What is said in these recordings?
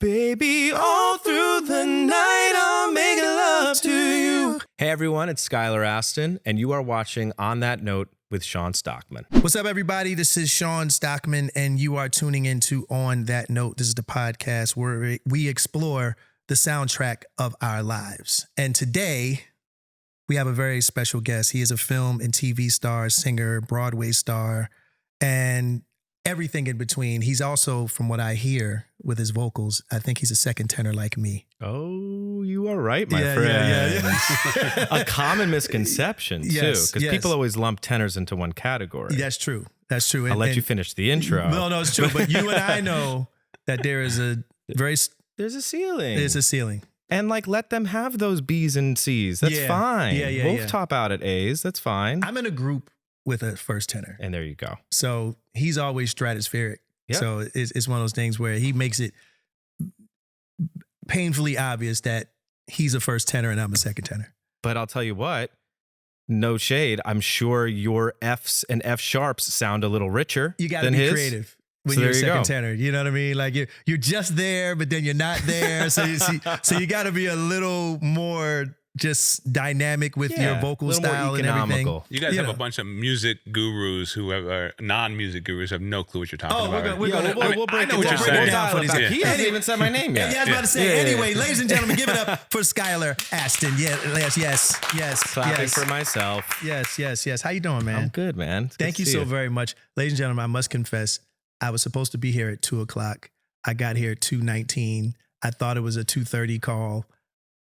Baby, all through the night, I'm making love to you. Hey everyone, it's Skylar Astin, and you are watching On That Note with Shawn Stockman. What's up, everybody? This is Shawn Stockman, and you are tuning into On That Note. This is the podcast where we explore the soundtrack of our lives. And today, we have a very special guest. He is a film and TV star, singer, Broadway star, and everything in between. He's also, from what I hear with his vocals, I think he's a second tenor like me. Oh, you are right, my friend. Yeah. A common misconception, too, because people always lump tenors into one category. That's true. That's true. I'll let you finish the intro. No, it's true. But you and I know that there is there's a ceiling. There's a ceiling. And let them have those B's and C's. That's fine. We'll top out at A's. That's fine. I'm in a group with a first tenor. And there you go. So he's always stratospheric. Yep. So it's one of those things where he makes it painfully obvious that he's a first tenor and I'm a second tenor. But I'll tell you what, no shade. I'm sure your F's and F sharps sound a little richer. You got to be creative when you're a second tenor. You know what I mean? Like you're just there, but then you're not there. So you got to be a little more just dynamic with your vocal style and everything. You guys have a bunch of music gurus who are non-music gurus who have no clue what you're talking about. We'll break it down. He hasn't even said my name yet. Yeah, I was about to say. Anyway, ladies and gentlemen, give it up for Skylar Astin. Yes. Clapping for myself. Yes. How you doing, man? I'm good, man. Thank you so very much. Ladies and gentlemen, I must confess, I was supposed to be here at 2:00. I got here at 2:19. I thought it was a 2:30 call.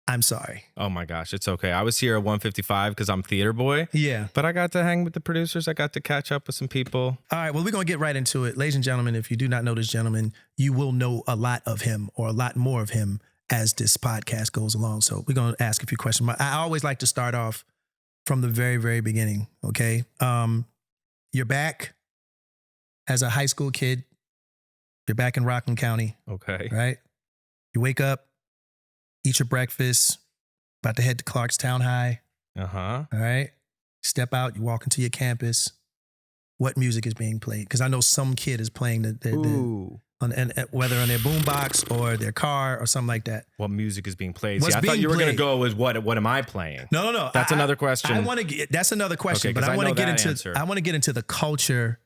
I'm sorry. Oh my gosh, it's okay. I was here at 1:55 because I'm theater boy. Yeah. But I got to hang with the producers. I got to catch up with some people. All right, well, we're going to get right into it. Ladies and gentlemen, if you do not know this gentleman, you will know a lot of him or a lot more of him as this podcast goes along. So we're going to ask a few questions. I always like to start off from the very, very beginning, okay? You're back as a high school kid. You're back in Rockland County. Okay. Right? You wake up. Eat your breakfast, about to head to Clarkstown High. Uh-huh. All right. Step out, you walk into your campus. What music is being played? Because I know some kid is playing whether on their boombox or their car or something like that. What music is being played? I thought you were going to go with what am I playing? No. That's another question. That's another question, okay, but I want to get into the culture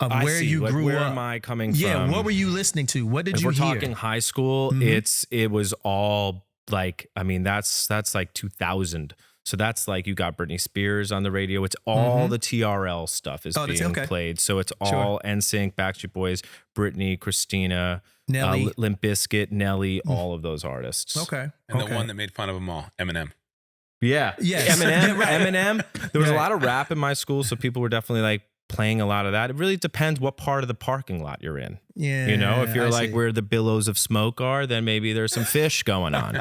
of where you grew up. Where am I coming from? Yeah, what were you listening to? What did you hear? We're talking high school. Mm-hmm. It was all that's like 2000. So that's like you got Britney Spears on the radio. It's all the TRL stuff is being played. So it's all NSYNC, Backstreet Boys, Britney, Christina, Nelly, Limp Bizkit, Nelly, all of those artists. Okay. And the one that made fun of them all, Eminem. Yeah. Yes. Eminem. There was a lot of rap in my school, so people were definitely playing a lot of that. It really depends what part of the parking lot you're in. Yeah. If you're where the billows of smoke are, then maybe there's some fish going on.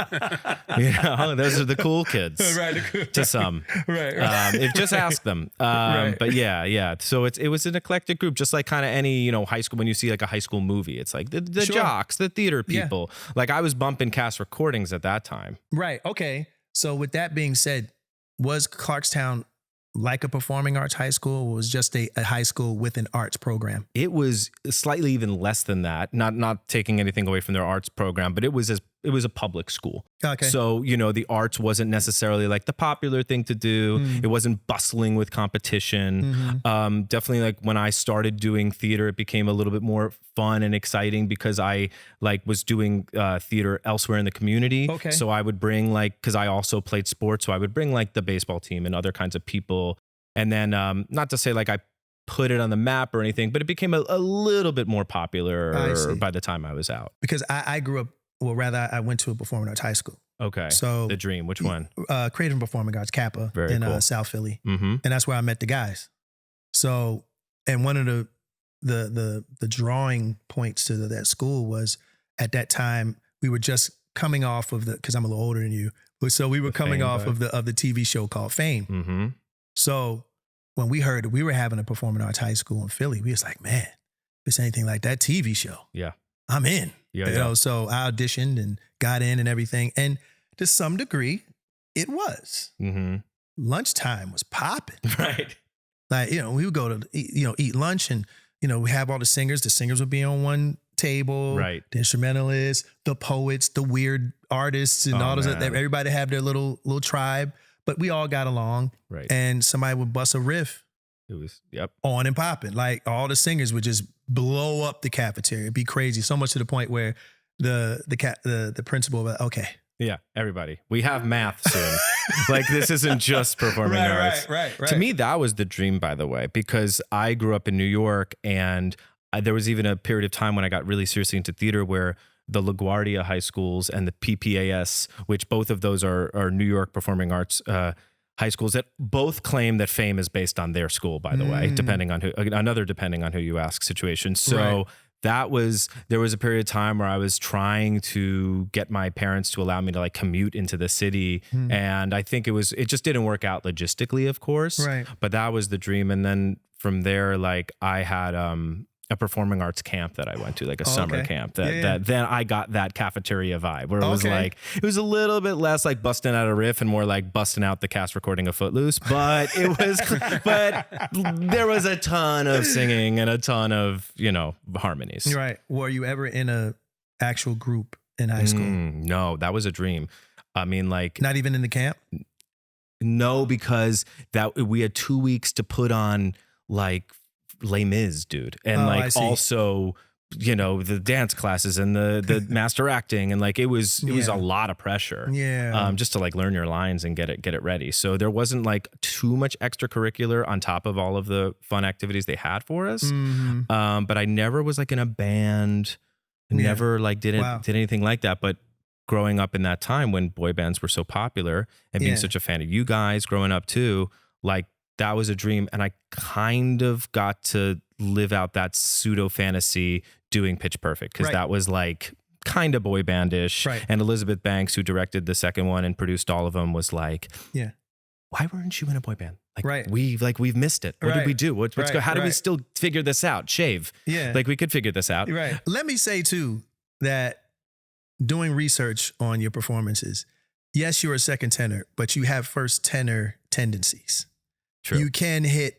Those are the cool kids. Right. To some. Right. Just ask them. Right. But yeah. So it was an eclectic group, just like kind of any, high school, when you see like a high school movie, it's like the jocks, the theater people. Yeah. Like I was bumping cast recordings at that time. Right. Okay. So with that being said, was Clarkstown like a performing arts high school, or was just a high school with an arts program? It was slightly even less than that. Not taking anything away from their arts program, but it was a public school. Okay. So, the arts wasn't necessarily like the popular thing to do. It wasn't bustling with competition. Definitely like when I started doing theater, it became a little bit more fun and exciting because I was doing theater elsewhere in the community. Okay. So I would bring because I also played sports. So I would bring the baseball team and other kinds of people. And then not to say I put it on the map or anything, but it became a little bit more popular by the time I was out. Because I grew up, I went to a performing arts high school. Okay. So the dream, which one? Creative and Performing Arts, Kappa, in South Philly. Mm-hmm. And that's where I met the guys. So, and one of the drawing points to that school was at that time, we were just coming off of because I'm a little older than you. So we were coming off of the TV show called Fame. Mm-hmm. So when we heard that we were having a performing arts high school in Philly, we was like, man, if it's anything like that TV show, I'm in. Yeah. So I auditioned and got in and everything. And to some degree, it was. Mm-hmm. Lunchtime was popping. Right. We would go to eat lunch and we have all the singers. The singers would be on one table, Right. the instrumentalists, the poets, the weird artists, and all those. Everybody have their little tribe, but we all got along. Right. And somebody would bust a riff. It was on and popping. Like all the singers would just blow up the cafeteria. It'd be crazy. So much to the point where the principal was like, okay. Yeah, everybody. We have math soon. Like this isn't just performing arts. Right. To me, that was the dream, by the way, because I grew up in New York, and there was even a period of time when I got really seriously into theater where the LaGuardia high schools and the PPAS, which both of those are New York performing arts high schools that both claim that fame is based on their school, by the way, depending on who you ask situation. So there was a period of time where I was trying to get my parents to allow me to like commute into the city. And I think it just didn't work out logistically, of course, right. But that was the dream. And then from there, like I had, a performing arts camp that I went to, like a summer camp that then I got that cafeteria vibe where it was like, it was a little bit less like busting out a riff and more like busting out the cast recording of Footloose, but but there was a ton of singing and a ton of, harmonies. Right. Were you ever in a actual group in high school? No, that was a dream. I mean, like not even in the camp? No, because we had 2 weeks to put on like Les Mis, dude, and also the dance classes and the master acting, and like it was a lot of pressure, just to like learn your lines and get it ready. So there wasn't like too much extracurricular on top of all of the fun activities they had for us. But I never was like in a band, never like did anything like that. But growing up in that time when boy bands were so popular and being such a fan of you guys growing up too, like that was a dream. And I kind of got to live out that pseudo fantasy doing Pitch Perfect, because that was like kind of boy bandish. Right. And Elizabeth Banks, who directed the second one and produced all of them, was like, why weren't you in a boy band? Like we've missed it. What did we do? What's go? How do we still figure this out? Shave. Yeah. Like we could figure this out. Right. Let me say too, that doing research on your performances, yes, you're a second tenor, but you have first tenor tendencies. True. You can hit.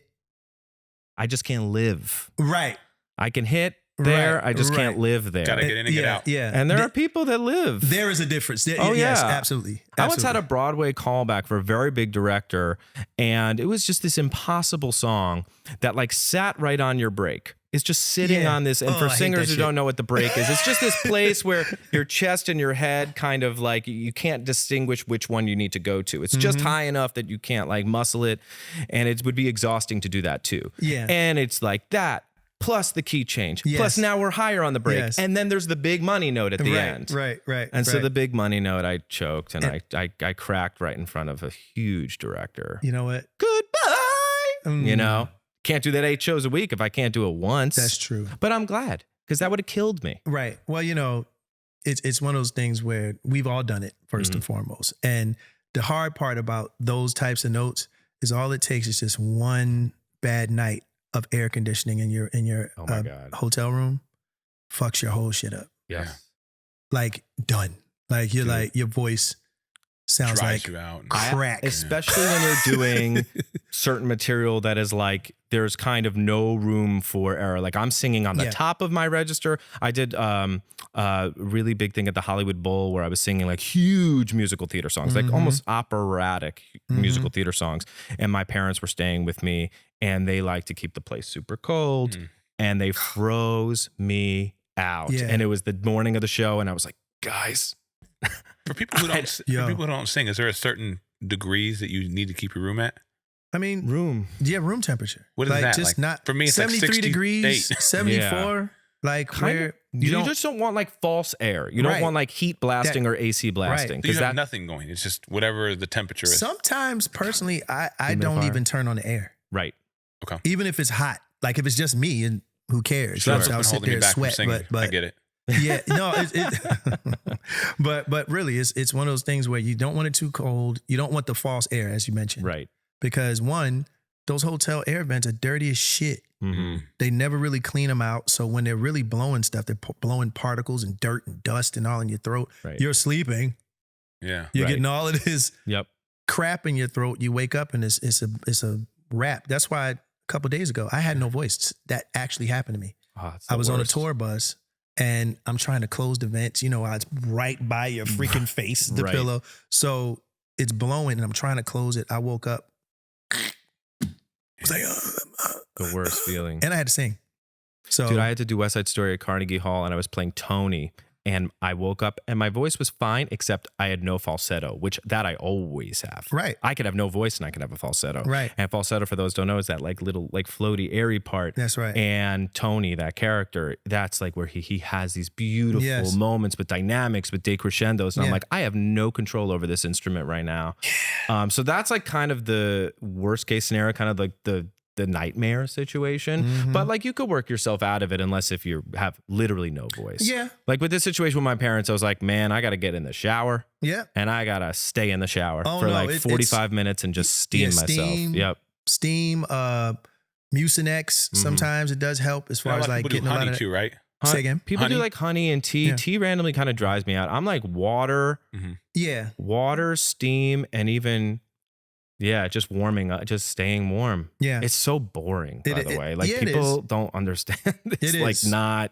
I just can't live. Right. I can hit there. I just can't live there. Gotta get in and get out. Yeah. And there are people that live. There is a difference. Yes, absolutely. I once had a Broadway callback for a very big director, and it was just this impossible song that like sat right on your break. It's just sitting on this. And for singers who don't know what the break is, it's just this place where your chest and your head kind of like, you can't distinguish which one you need to go to. It's just high enough that you can't like muscle it. And it would be exhausting to do that too. Yeah. And it's like that plus the key change. Yes. Plus now we're higher on the break. Yes. And then there's the big money note at the end. Right. And so the big money note, I choked and I cracked right in front of a huge director. You know what? Goodbye. Can't do that 8 shows a week if I can't do it once. That's true. But I'm glad, because that would have killed me. Right. Well, it's one of those things where we've all done it first and foremost. And the hard part about those types of notes is all it takes is just one bad night of air conditioning in your hotel room, fucks your whole shit up. Yeah. Like done. Like you're like your voice sounds dries like you out. crack. Especially when you're doing certain material that is like, there's kind of no room for error. Like I'm singing on the top of my register. I did a really big thing at the Hollywood Bowl where I was singing like huge musical theater songs, like almost operatic musical theater songs. And my parents were staying with me, and they like to keep the place super cold, and they froze me out. Yeah. And it was the morning of the show, and I was like, guys. For people who don't sing, is there a certain degrees that you need to keep your room at? I mean, room temperature. What is like that? Just like, not for me, it's 73 like degrees, 74. Like where you just don't want like false air. You don't want like heat blasting or AC blasting. Because you have nothing going. It's just whatever the temperature is. Sometimes, personally, I don't even turn on the air. Right. Okay. Even if it's hot, like if it's just me, and who cares? Sure. I'll sit there and sweat. But I get it. Yeah, no, but really, it's one of those things where you don't want it too cold. You don't want the false air, as you mentioned, right? Because one, those hotel air vents are dirty as shit. They never really clean them out. So when they're really blowing stuff, they're blowing particles and dirt and dust and all in your throat. Right. You're sleeping. Yeah, you're getting all of this crap in your throat. You wake up and it's a wrap. That's why a couple of days ago I had no voice. That actually happened to me. I was on a tour bus. and I'm trying to close the vents. You know, it's right by your freaking face, the Right. pillow. So it's blowing and I'm trying to close it. I woke up. I was like, The worst feeling. and I had to sing. So Dude, I had to do West Side Story at Carnegie Hall, and I was playing Tony, and I woke up, and my voice was fine, except I had no falsetto, which that I always have. Right. I could have no voice, and I could have a falsetto. Right. And falsetto, for those who don't know, is that like little like floaty, airy part. That's right. And Tony, that character, that's like where he has these beautiful Yes. moments with dynamics, with decrescendos, and I'm Yeah. like, I have no control over this instrument right now. So that's like kind of the worst case scenario, kind of like the nightmare situation. Mhm. But like you could work yourself out of it unless if you have literally no voice. Yeah. Like with this situation with my parents, I was like, man, I got to get in the shower Yeah. and I got to stay in the shower Oh, for no, like it's- 45 minutes and just steam Yeah, myself. steam. Yep. Steam, Mucinex. Sometimes it does help as A far lot as of like people do getting a lot honey of too, right? Say again? People Honey? do like honey and tea. Yeah. Tea randomly kind of drives me out. I'm like water, Yeah. steam, and even, just warming up, just staying warm. Yeah. It's so boring, by the way. Like yeah, it people don't understand. It's It like is. not.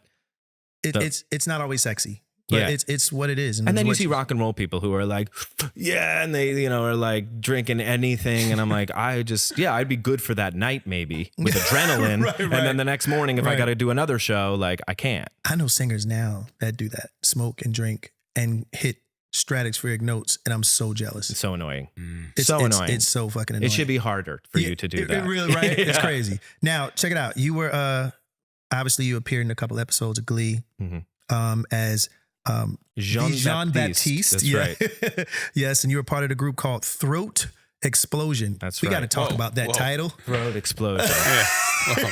It's not always sexy. But Yeah. it's what it is. And then it's you what see rock and roll people who are like, yeah, and they, are like drinking anything. And I'm like, I'd be good for that night maybe with adrenaline. Right, And right. then the next morning, if I Right. got to do another show, like I can't. I know singers now that do that, smoke and drink and hit stratospheric notes, and I'm so jealous. It's so annoying. It's so annoying. It's so fucking annoying. It should be harder for you to do it that. really, right? It's Yeah. crazy. Now, check it out. You were obviously you appeared in a couple episodes of Glee as Jean Baptiste. That's yeah. right. Yes, and you were part of the group called Throat Explosion. That's we got to right. talk Whoa, about that whoa. title. Throat explosion. Yeah. Well,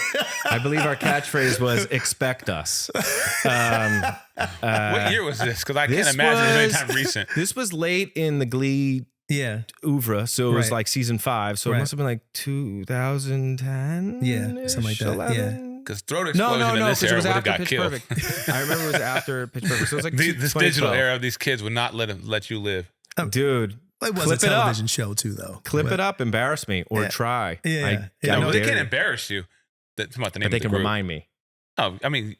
I believe our catchphrase was expect us. what year was this? Because I can't this imagine it was was- anytime recent. This was late in the Glee Yeah, oeuvre, so it was Right. like season 5. So it Right. must have been like 2010. Yeah, something like that, yeah. Because throat No, explosion in this because it era was would have after got Pitch killed. Perfect. I remember it was after Pitch Perfect. So it was like This 2012. digital era of these kids would not let you live. Dude, it was clip a it up. television show too, though. Clip But- it up, embarrass me, or Yeah. try. Yeah. I Yeah, No, but they dare can't you. embarrass you. That's about the name But they of the can group. remind me. Oh, I mean,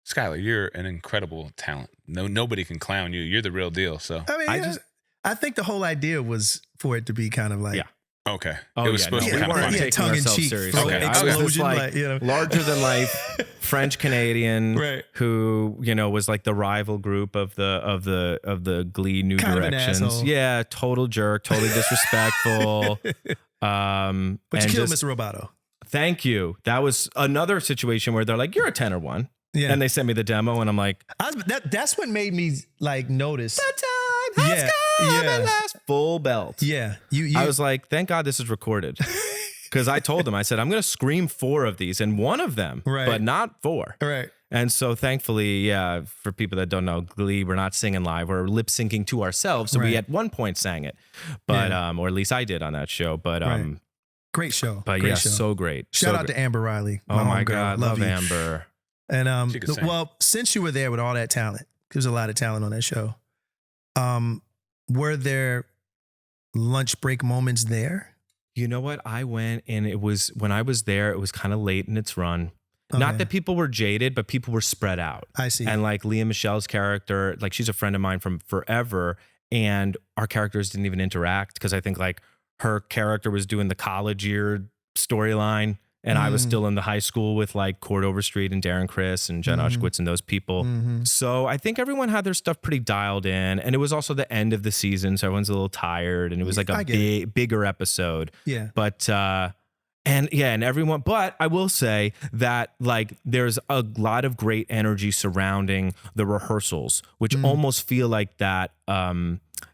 Skylar, you're an incredible talent. Nobody can clown you. You're the real deal. So I mean, I think the whole idea was for it to be kind of like Yeah. okay, Oh, it was yeah, supposed no, to we be kind of weren't funny. yeah, taking tongue in ourselves cheek, seriously. throat Okay. I was this explosion, like larger than life French Canadian Right. who was like the rival group of the Glee New Kind of an Directions. asshole. Yeah, total jerk, totally disrespectful. But you and killed just- Mr. Roboto. Thank you. That was another situation where they're like, "You're a tenor one," Yeah, and they sent me the demo, and I'm like, that's what made me like notice. "The time has Yeah, come yeah. at last." Full belt. Yeah, you I was like, "Thank God this is recorded." Because I told them, I said, I'm going to scream 4 of these and one of them, Right. but not 4. right. And so thankfully, yeah, for people that don't know, Glee, we're not singing live. We're lip syncing to ourselves. So Right. we at one point sang it, but or at least I did on that show. But Right. Great show. but Great yeah, show. so great. Shout so out great. to Amber Riley. Oh my homegirl. God, love you. Amber. And She could sing. well, since you were there with all that talent, there's a lot of talent on that show. Were there lunch break moments there? You know what? I went and it was when I was there, it was kind of late in its run. Not Okay. that people were jaded, but people were spread out. I see. And like Leah Michelle's character, like she's a friend of mine from forever. And our characters didn't even interact because I think like her character was doing the college year storyline. And I was still in the high school with like Cord Overstreet and Darren Criss and Jen Ushkowitz and those people. So I think everyone had their stuff pretty dialed in. And it was also the end of the season. So everyone's a little tired. And it was like I a get bigger episode. Yeah. But and everyone, but I will say that like there's a lot of great energy surrounding the rehearsals, which almost feel like that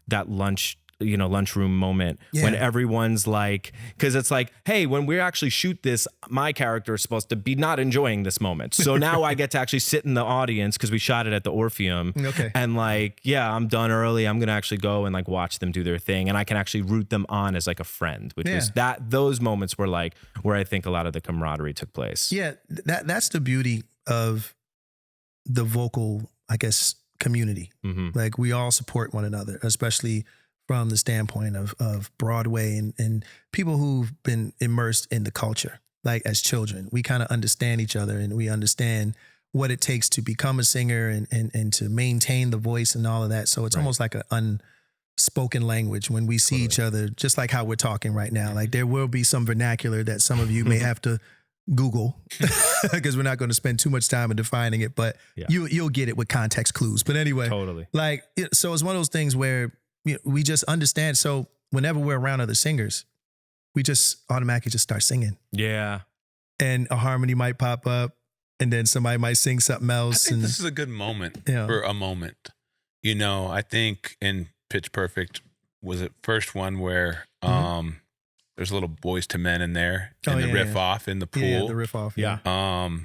that lunchroom moment when Yeah. everyone's like, because it's like, hey, when we actually shoot this, my character is supposed to be not enjoying this moment. So now I get to actually sit in the audience because we shot it at the Orpheum. Okay. And like, yeah, I'm done early. I'm going to actually go and like watch them do their thing. And I can actually root them on as like a friend, which was those moments were like where I think a lot of the camaraderie took place. Yeah, that's the beauty of the vocal, I guess, community. Mm-hmm. Like we all support one another, especially from the standpoint of Broadway and people who've been immersed in the culture. Like as children, we kind of understand each other and we understand what it takes to become a singer and to maintain the voice and all of that. So it's almost like an unspoken language when we see each other, just like how we're talking right now. Like there will be some vernacular that some of you may have to Google because we're not going to spend too much time in defining it, but you'll get it with context clues. But anyway, like, so it's one of those things where we just understand. So whenever we're around other singers, we just automatically just start singing. Yeah. And a harmony might pop up and then somebody might sing something else. I think this is a good moment for a moment. You know, I think in Pitch Perfect was it first one where, there's a little Boys to Men in there and the riff off in the pool. Yeah, the riff off. Yeah. I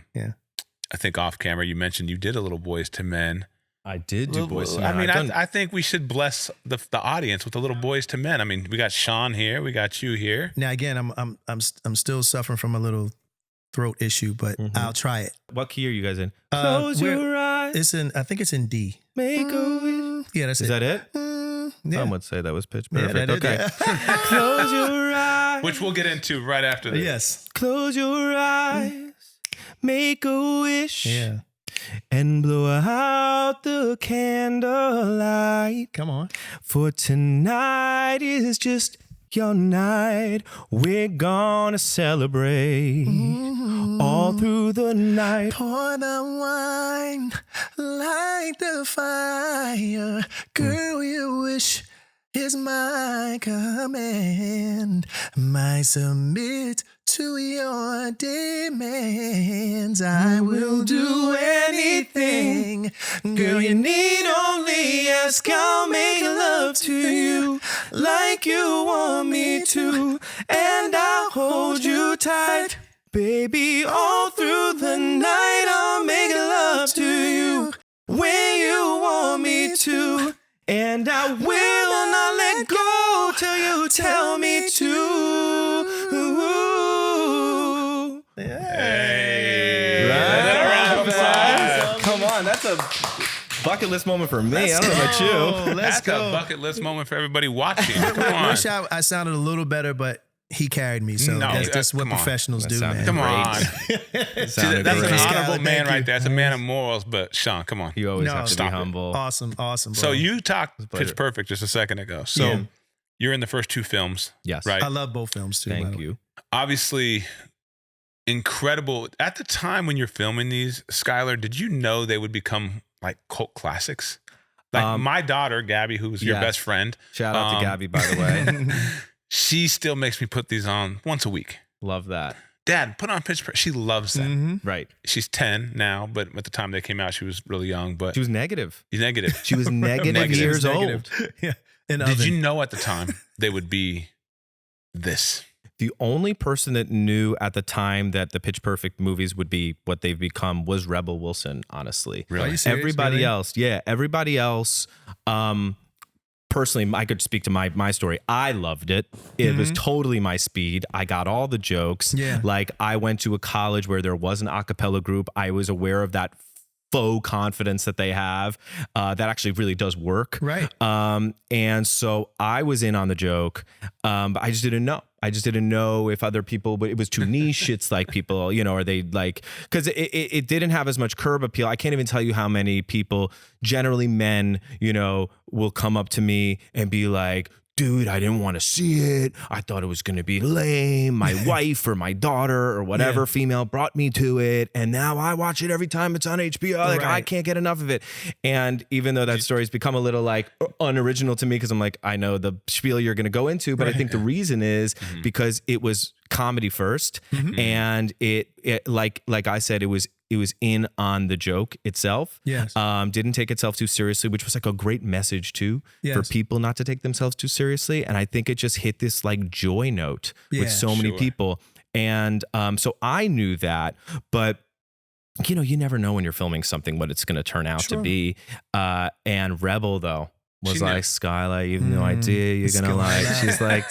think off camera you mentioned you did a little Boys to Men. I did do Boys to Men. I mean, I think we should bless the audience with a little Boys to Men. I mean, we got Shawn here, we got you here. Now again, I'm still suffering from a little throat issue, but I'll try it. What key are you guys in? Close your eyes. I think it's in D. Make a wish. Yeah, that's it. Is that it? Yeah. Some would say that was Pitch Perfect. Yeah, okay. Close your eyes. Which we'll get into right after this. Yes. Close your eyes. Make a wish. Yeah. And blow out the candlelight. Come on. For tonight is just your night. We're gonna celebrate all through the night. Pour the wine, light the fire. Girl, your wish is my command. My submit to your demands. I will do anything. Girl, you need only ask. I'll make love to you like you want me to. And I'll hold you tight. Baby, all through the night, I'll make love to you when you want me to. And I will not let go till you tell me to. Hey. Right. Come on, that's a bucket list moment for me. I don't know about you. That's a bucket list moment for everybody watching. Come on. I wish I sounded a little better, but he carried me. So that's what professionals do, man. Come on. See, that's an honorable man right there. That's a man of morals. But Shawn, come on. You always have to be humble. Awesome. Bro. So you talked Pitch Perfect just a second ago. So you're in the first two films. Yes. Right? I love both films too. Thank you. Obviously, incredible. At the time when you're filming these, Skylar, did you know they would become like cult classics? Like my daughter, Gabby, who's your best friend. Shout out to Gabby, by the way. She still makes me put these on once a week. Love that. Dad, put on Pitch Perfect. She loves them. Right. She's 10 now, but at the time they came out, she was really young. But she was negative. She's negative. She was negative years old. Yeah. Did you know at the time they would be this? The only person that knew at the time that the Pitch Perfect movies would be what they've become was Rebel Wilson, honestly. Really? Are you serious? Everybody else, personally, I could speak to my story. I loved it. It was totally my speed. I got all the jokes. Yeah. Like I went to a college where there was an acapella group. I was aware of that faux confidence that they have that actually really does work. Right. And so I was in on the joke, but I just didn't know. I just didn't know if other people, but it was too niche. It's like people, are they like, because it didn't have as much curb appeal. I can't even tell you how many people, generally men, will come up to me and be like, dude, I didn't want to see it. I thought it was going to be lame. My wife or my daughter or whatever female brought me to it. And now I watch it every time it's on HBO. Like I can't get enough of it. And even though that story's become a little like unoriginal to me, because I'm like, I know the spiel you're going to go into, but I think the reason is because it was comedy first. And it like I said, it was in on the joke itself. Yes. Didn't take itself too seriously, which was like a great message too for people not to take themselves too seriously. And I think it just hit this like joy note with so many people. And so I knew that, but you never know when you're filming something what it's going to turn out to be. And Rebel though was like, Skylar, you have no idea. You're going to like, she's like,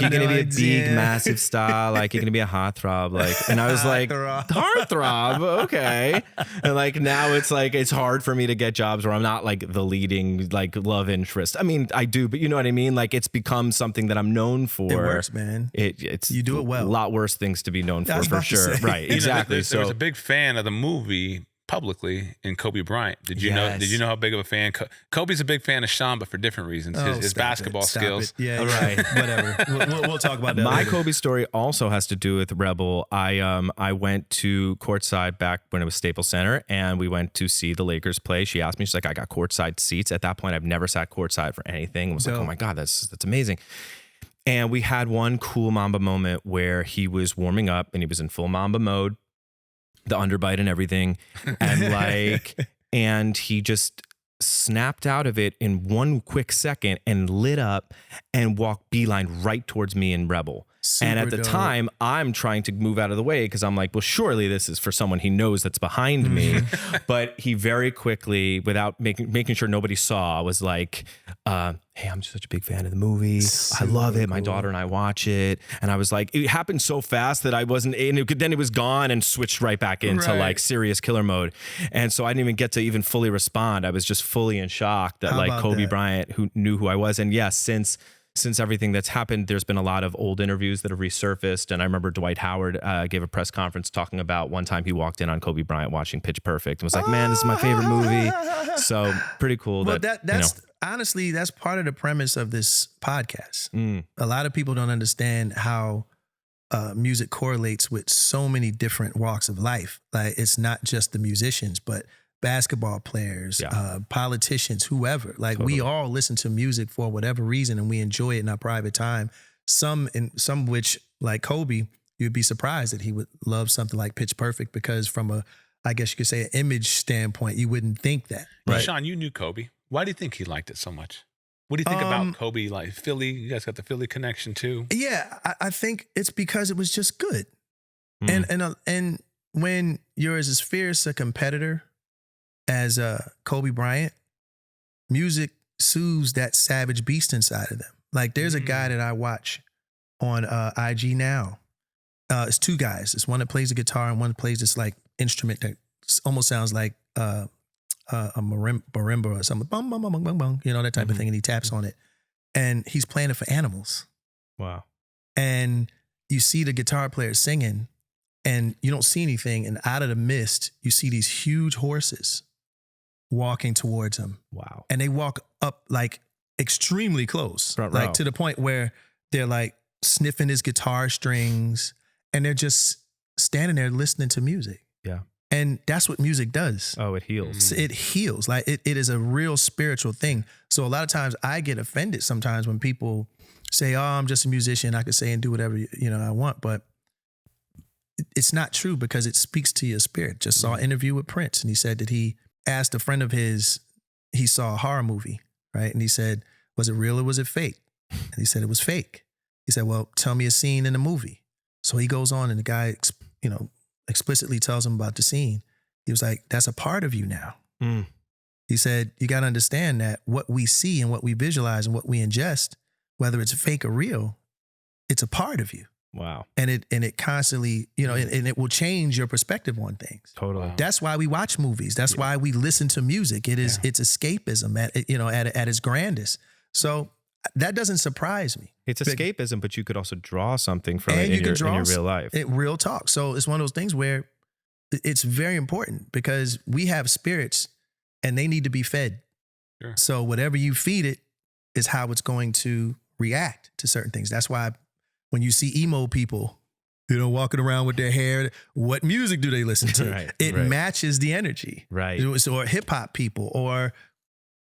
you're going to be a big, massive star. Like, you're going to be a heartthrob. Like, and I was like, heartthrob? Okay. And like, now it's like, it's hard for me to get jobs where I'm not like the leading, like love interest. I mean, I do, but you know what I mean? Like, it's become something that I'm known for. It works, man. It's you do it well. A lot worse things to be known for sure. Right. Exactly. There was a big fan of the movie publicly in Kobe Bryant. Did you know how big of a fan Kobe's a big fan of Shawn, but for different reasons. His basketball skills. Yeah, right. Whatever. We'll talk about that. My later. Kobe story also has to do with Rebel. I went to courtside back when it was Staples Center, and we went to see the Lakers play. She asked me, she's like, I got courtside seats. At that point, I've never sat courtside for anything. I was like, oh my God, that's amazing. And we had one cool Mamba moment where he was warming up and he was in full Mamba mode, the underbite and everything. And and he just snapped out of it in one quick second and lit up and walked beeline right towards me in Rebel. And at the time, I'm trying to move out of the way because I'm like, well, surely this is for someone he knows that's behind me. But he very quickly, without making sure nobody saw, was like, hey, I'm just such a big fan of the movie. I love it. My daughter and I watch it. And I was like, it happened so fast that I wasn't, and then it was gone and switched right back into like serious killer mode. And so I didn't even get to even fully respond. I was just fully in shock that like Kobe Bryant, who knew who I was. And yes, since everything that's happened, there's been a lot of old interviews that have resurfaced. And I remember Dwight Howard gave a press conference talking about one time he walked in on Kobe Bryant watching Pitch Perfect and was like, man, this is my favorite movie. So pretty cool. Well, that's honestly, that's part of the premise of this podcast. A lot of people don't understand how music correlates with so many different walks of life. Like, it's not just the musicians, but basketball players, politicians, whoever. Like, we all listen to music for whatever reason, and we enjoy it in our private time. Some which, like Kobe, you'd be surprised that he would love something like Pitch Perfect, because from a, I guess you could say, an image standpoint, you wouldn't think that. Right? Shawn, you knew Kobe. Why do you think he liked it so much? What do you think about Kobe? Like Philly, you guys got the Philly connection too. Yeah, I think it's because it was just good. And when you're as fierce a competitor as Kobe Bryant, music soothes that savage beast inside of them. Like, there's a guy that I watch on IG now. It's two guys. It's one that plays the guitar and one that plays this like instrument that almost sounds like a marimba or something. Bum, bum, bum, bum, bum, bum, you know, that type of thing. And he taps on it. And he's playing it for animals. Wow. And you see the guitar player singing and you don't see anything. And out of the mist, you see these huge horses walking towards him. Wow. And they walk up like extremely close, Front like row. to the point where they're like sniffing his guitar strings and they're just standing there listening to music. Yeah. And that's what music does. Oh, it heals. It heals. Like it is a real spiritual thing. So a lot of times I get offended sometimes when people say, oh, I'm just a musician. I can say and do whatever, I want. But it's not true, because it speaks to your spirit. Just saw an interview with Prince, and he said that he asked a friend of his, he saw a horror movie, right? And he said, was it real or was it fake? And he said it was fake. He said, well, tell me a scene in the movie. So he goes on, and the guy, explicitly tells him about the scene. He was like, that's a part of you now. He said, you got to understand that what we see and what we visualize and what we ingest, whether it's fake or real, it's a part of you. Wow. And it constantly, and it will change your perspective on things. Totally. That's why we watch movies. That's why we listen to music. It's escapism at its grandest. So that doesn't surprise me. It's escapism, but you could also draw something from it in your real life. Real talk. So it's one of those things where it's very important, because we have spirits and they need to be fed. Sure. So whatever you feed it is how it's going to react to certain things. That's why when you see emo people, walking around with their hair, what music do they listen to? Right. Matches the energy. Right. Or hip hop people or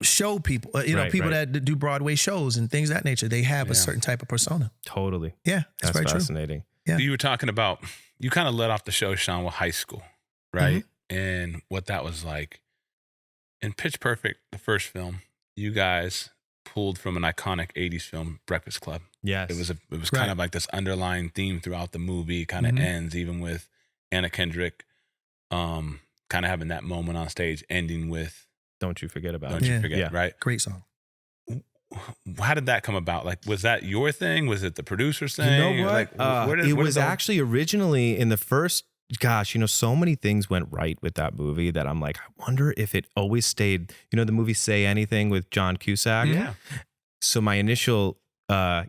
show people, people that do Broadway shows and things of that nature. They have a certain type of persona. Totally. Yeah. That's very fascinating. True. Yeah. You were talking about, you kind of led off the show, Shawn, with high school, right? And what that was like. In Pitch Perfect, the first film, you guys pulled from an iconic 80s film, Breakfast Club. Yes. It was kind of like this underlying theme throughout the movie, kind of ends even with Anna Kendrick kind of having that moment on stage, ending with Don't You Forget About It. Don't You Forget, right? Great song. How did that come about? Like, was that your thing? Was it the producer's thing? You know what? Like, it was actually originally in the first, so many things went right with that movie that I'm like, I wonder if it always stayed, the movie Say Anything with John Cusack? Yeah. So my initial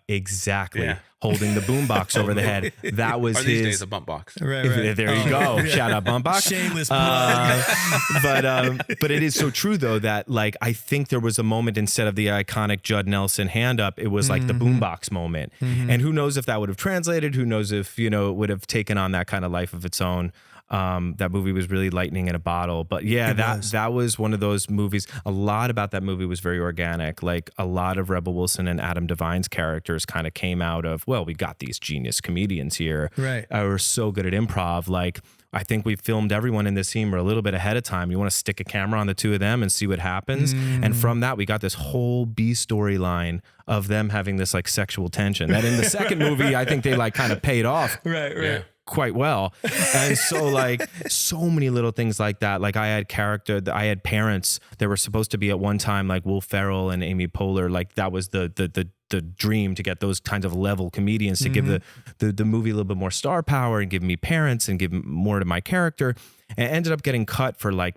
Exactly. Yeah. Holding the boombox over the head. That was or these days a bump box. Right. There you go. Shout out Bumpbox. Shameless plug. But it is so true though that like I think there was a moment instead of the iconic Judd Nelson hand up, it was like the boombox moment. And who knows if that would have translated? Who knows if it would have taken on that kind of life of its own? That movie was really lightning in a bottle. But yeah, that was one of those movies. A lot about that movie was very organic. Like a lot of Rebel Wilson and Adam Devine's characters kind of came out of, well, we got these genius comedians here. Right. We're so good at improv. Like I think we filmed everyone in this scene a little bit ahead of time. You want to stick a camera on the two of them and see what happens. And from that, we got this whole B storyline of them having this like sexual tension that in the second movie, I think they like kind of paid off. Right. Yeah. Quite well. And so like so many little things like that. Like I had parents that were supposed to be at one time like Will Ferrell and Amy Poehler. Like that was the dream to get those kinds of level comedians to give the movie a little bit more star power and give me parents and give more to my character. And it ended up getting cut for like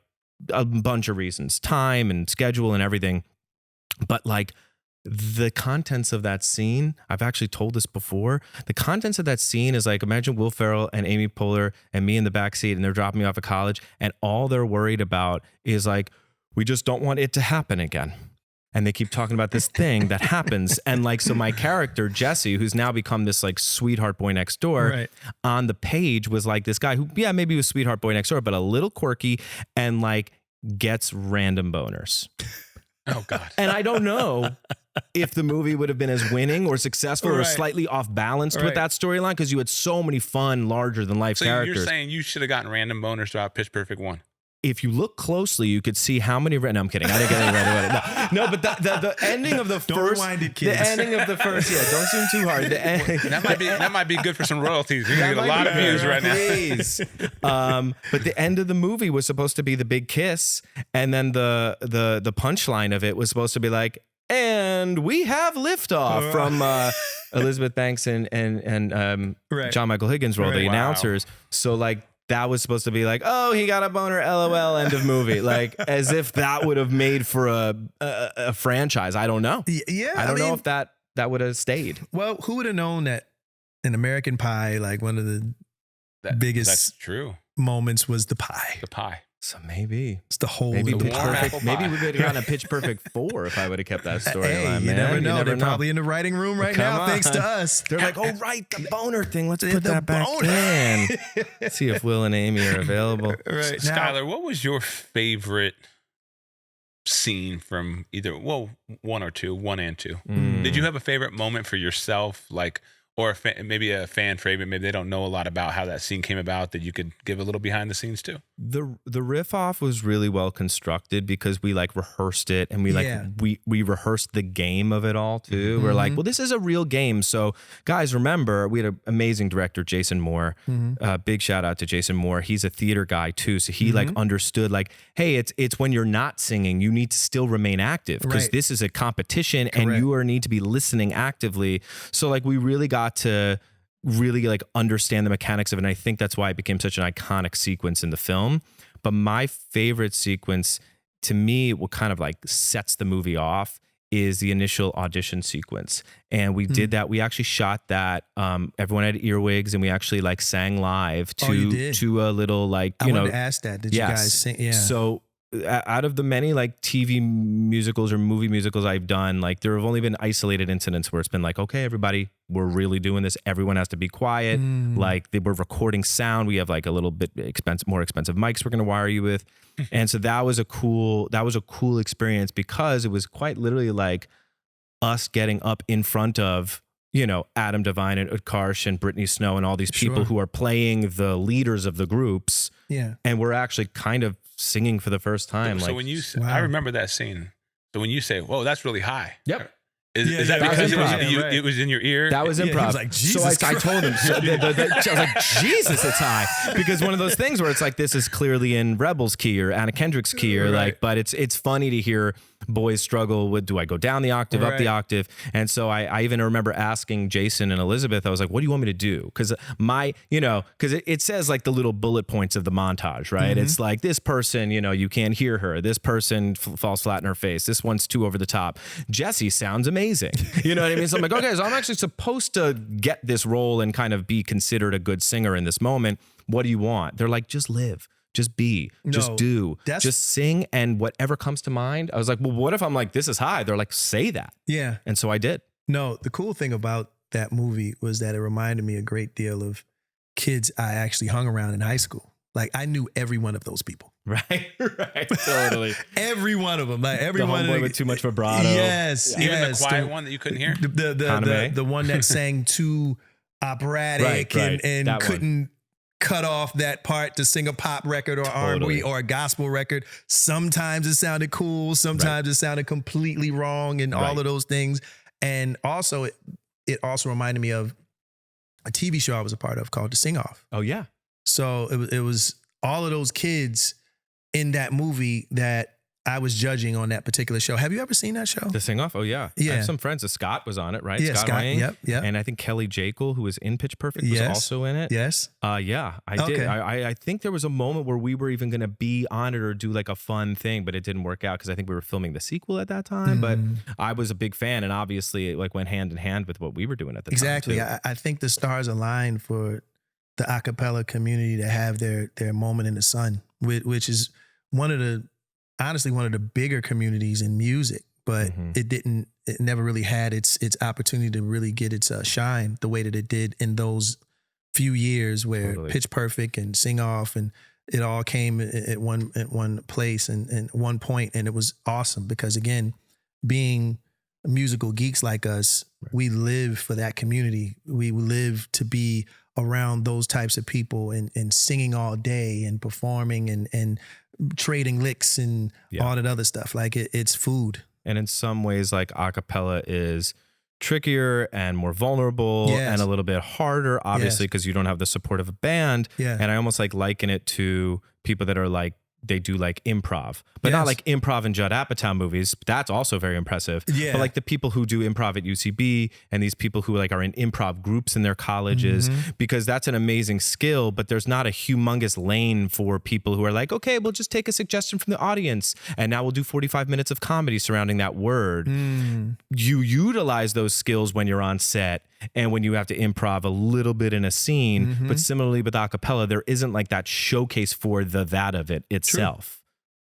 a bunch of reasons, time and schedule and everything. But like the contents of that scene, I've actually told this before. The contents of that scene is like, imagine Will Ferrell and Amy Poehler and me in the backseat, and they're dropping me off at college, and all they're worried about is like, we just don't want it to happen again. And they keep talking about this thing that happens. And like, so my character, Jesse, who's now become this like sweetheart boy next door, on the page was like this guy who, yeah, maybe was sweetheart boy next door, but a little quirky and like gets random boners. Oh God. And I don't know if the movie would have been as winning or successful or slightly off balanced with that storyline, because you had so many fun, larger than life characters. You're saying you should have gotten random boners throughout Pitch Perfect 1. If you look closely, you could see how many. No, I'm kidding. I didn't get any random. No, but the ending of the Don't first. rewind it, kids. The ending of the first. Yeah, don't zoom too hard. That might be good for some royalties. You're gonna get a lot of views right now. Please. But the end of the movie was supposed to be the big kiss, and then the punchline of it was supposed to be like, and we have liftoff from Elizabeth Banks and John Michael Higgins role, the announcers. So like. That was supposed to be like, oh, he got a boner, LOL, end of movie. Like, as if that would have made for a franchise. I don't know. Yeah. I don't know if that would have stayed. Well, who would have known that in American Pie, like one of the biggest that's true. moments was the pie. The pie. So maybe it's the whole maybe Pitch Perfect. Maybe we would have gotten a Pitch Perfect 4 if I would have kept that storyline. You never know. They're probably in the writing room right now, thanks to us. They're like, oh right, the boner thing. Let's put that back in. Let's see if Will and Amy are available. Right. Skylar, what was your favorite scene from either one or two, 1 and 2? Did you have a favorite moment for yourself, like? Or maybe a fan favorite, maybe they don't know a lot about how that scene came about, that you could give a little behind the scenes too? The riff off was really well constructed because we like rehearsed it, and we rehearsed the game of it all too. We're like, well, this is a real game. So guys, remember, we had an amazing director, Jason Moore. Big shout out to Jason Moore. He's a theater guy too. So he like understood like, hey, it's when you're not singing, you need to still remain active because this is a competition and you need to be listening actively. So like we really got to really like understand the mechanics of it. And I think that's why it became such an iconic sequence in the film. But my favorite sequence to me, what kind of like sets the movie off, is the initial audition sequence. And we did that. We actually shot that. Everyone had earwigs and we actually like sang live to a little like, I wanted to ask that. Did you guys sing? Yeah. So out of the many like TV musicals or movie musicals I've done, like there have only been isolated incidents where it's been like, okay, everybody, we're really doing this. Everyone has to be quiet. Like they were recording sound. We have like a little bit more expensive mics we're going to wire you with. And so that was a cool experience because it was quite literally like us getting up in front of, Adam Devine and Utkarsh and Brittany Snow and all these people who are playing the leaders of the groups. Yeah. And we're actually kind of singing for the first time. So when you, I remember that scene. So when you say, whoa, that's really high. Yep. Is that because it was in your ear? That was improv. He was like, Jesus so I told him, I was like, Jesus, it's high. Because one of those things where it's like, this is clearly in Rebel's key or Anna Kendrick's key or like, but it's funny to hear boys struggle with, do I go down the octave, up the octave? And so I even remember asking Jason and Elizabeth, I was like, what do you want me to do? Because because it says like the little bullet points of the montage, right? It's like this person, you can't hear her. This person falls flat in her face. This one's too over the top. Jesse sounds amazing. You know what I mean? So I'm like, okay, so I'm actually supposed to get this role and kind of be considered a good singer in this moment. What do you want? They're like, just live. Just be, just do, just sing, and whatever comes to mind. I was like, well, what if I'm like, this is high? They're like, say that. Yeah. And so I did. No, the cool thing about that movie was that it reminded me a great deal of kids I actually hung around in high school. Like, I knew every one of those people. Right, totally. Every one of them. Like, everyone. The homeboy with too much vibrato. Yes, yeah. Even the quiet one that you couldn't hear? The one that sang too operatic and couldn't cut off that part to sing a pop record or R&B or a gospel record. Sometimes it sounded cool. Sometimes it sounded completely wrong and all of those things. And also, it also reminded me of a TV show I was a part of called The Sing Off. Oh, yeah. So it was all of those kids in that movie that I was judging on that particular show. Have you ever seen that show? The Sing Off? Oh, yeah. I have some friends. Scott was on it, right? Yeah, Scott. Lang. Yep. And I think Kelly Jekyll, who was in Pitch Perfect, was also in it. Yes. Yeah, I did. I think there was a moment where we were even going to be on it or do like a fun thing, but it didn't work out because I think we were filming the sequel at that time. But I was a big fan, and obviously it like went hand in hand with what we were doing at the time. Exactly. I think the stars aligned for the acapella community to have their moment in the sun, which is honestly one of the bigger communities in music, but it never really had its opportunity to really get its shine the way that it did in those few years where Pitch Perfect and Sing Off and it all came at one place and one point, and it was awesome because, again, being musical geeks like us, we live for that community. We live to be around those types of people and singing all day and performing and trading licks and all that other stuff. Like it's food. And in some ways, like acapella is trickier and more vulnerable and a little bit harder, obviously, because you don't have the support of a band. Yeah. And I almost like liken it to people that are like, they do like improv, but not like improv in Judd Apatow movies. That's also very impressive. Yeah. But like the people who do improv at UCB and these people who like are in improv groups in their colleges, because that's an amazing skill, but there's not a humongous lane for people who are like, okay, we'll just take a suggestion from the audience and now we'll do 45 minutes of comedy surrounding that word. You utilize those skills when you're on set and when you have to improv a little bit in a scene, but similarly with acapella, there isn't like that showcase for that of it itself.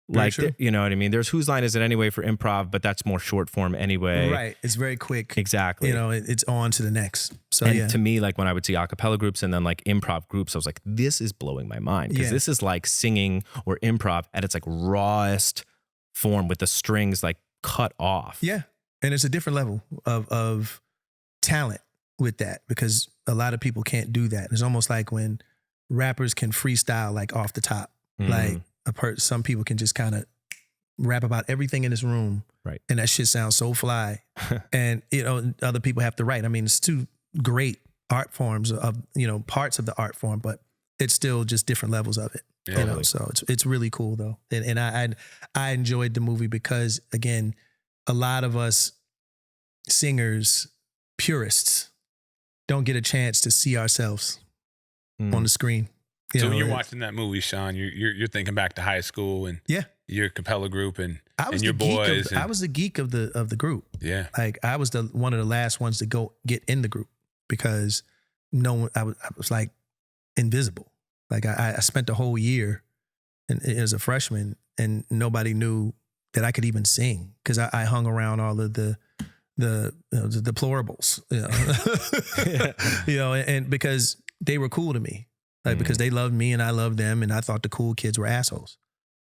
Like, you know what I mean? There's Whose Line Is It Anyway for improv, but that's more short form anyway. Right. It's very quick. Exactly. You know, it's on to the next. So and to me, like when I would see acapella groups and then like improv groups, I was like, this is blowing my mind because this is like singing or improv at its like rawest form with the strings like cut off. Yeah. And it's a different level of talent with that because a lot of people can't do that. It's almost like when rappers can freestyle like off the top. Like some people can just kind of rap about everything in this room. Right. And that shit sounds so fly. And, you know, other people have to write. I mean, it's two great art forms of, you know, parts of the art form, but it's still just different levels of it. Yeah, you know, so it's really cool though. And I enjoyed the movie because, again, a lot of us singers, purists, don't get a chance to see ourselves on the screen. So when you're watching that movie, Shawn, you're thinking back to high school and your cappella group and your boys. I was the geek of the group. Yeah, like I was one of the last ones to go get in the group because I was like invisible. Like I spent the whole year as a freshman and nobody knew that I could even sing because I hung around all of the deplorables, you know, and because they were cool to me. Like, because they loved me and I loved them and I thought the cool kids were assholes.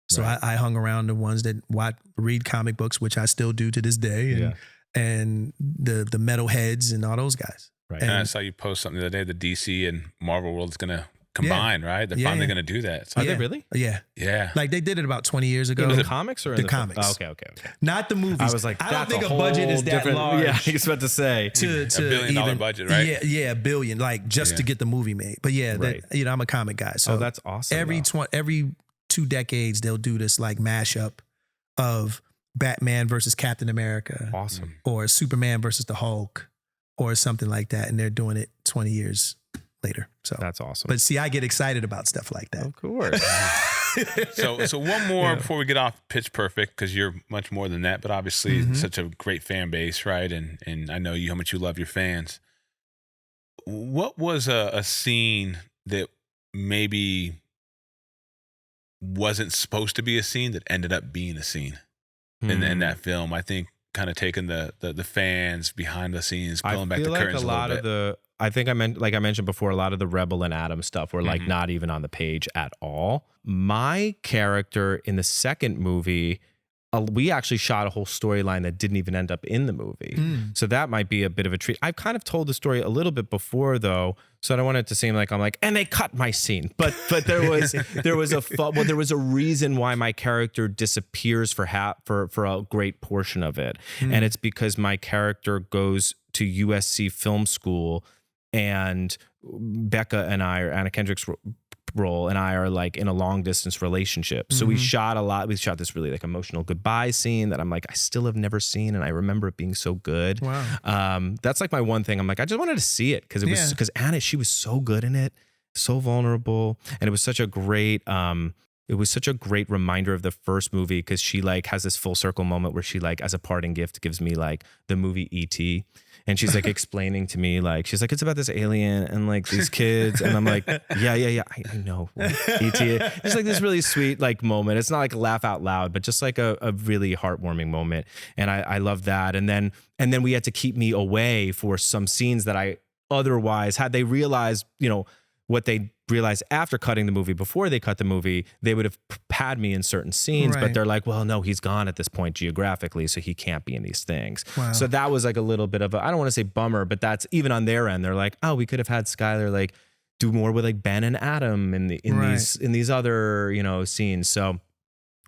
So I hung around the ones that read comic books, which I still do to this day, and the metalheads and all those guys. Right. And I saw you post something the other day, the DC and Marvel world's going to combine, right? They're finally going to do that. So Are they really? Yeah. Yeah. Like they did it about 20 years ago. In the comics or in the comics? Oh, okay. Not the movies. I was like, I don't think a budget is that large. Yeah, I was about to say. To $1 billion budget, right? Yeah, $1 billion, like just to get the movie made. But you know, I'm a comic guy. So that's awesome. Every 2 decades, they'll do this like mashup of Batman versus Captain America. Awesome. Or Superman versus the Hulk or something like that. And they're doing it 20 years later. So that's awesome. But see, I get excited about stuff like that. Of course. So one more before we get off Pitch Perfect, because you're much more than that, but obviously such a great fan base, right? And I know how much you love your fans. What was a scene that maybe wasn't supposed to be a scene that ended up being a scene in that film? I think kind of taking the fans behind the scenes, pulling back the curtains a little bit. I think I mentioned before, a lot of the Rebel and Adam stuff were like not even on the page at all. My character in the second movie, we actually shot a whole storyline that didn't even end up in the movie. So that might be a bit of a treat. I've kind of told the story a little bit before though, so I don't want it to seem like I'm like, and they cut my scene. But there was a reason why my character disappears for a great portion of it. And it's because my character goes to USC film school, and Becca and I, or Anna Kendrick's role, and I are like in a long distance relationship. So we shot a lot. We shot this really like emotional goodbye scene that I'm like, I still have never seen, and I remember it being so good. Wow. That's like my one thing. I'm like, I just wanted to see it because Anna, she was so good in it, so vulnerable, and it was such a great reminder of the first movie, because she like has this full circle moment where she like, as a parting gift, gives me like the movie E.T. And she's like explaining to me, like, she's like, it's about this alien and like these kids. And I'm like, yeah. I know. E.T. It's like this really sweet like moment. It's not like a laugh out loud, but just like a really heartwarming moment. And I love that. And then we had to keep me away for some scenes that I otherwise, had they realized, what they realized after cutting the movie, before they cut the movie, they would have had me in certain scenes, but they're like, well, no, he's gone at this point geographically, so he can't be in these things. Wow. So that was like a little bit of a, I don't want to say bummer, but that's even on their end. They're like, oh, we could have had Skylar like do more with like Ben and Adam in these other, scenes. So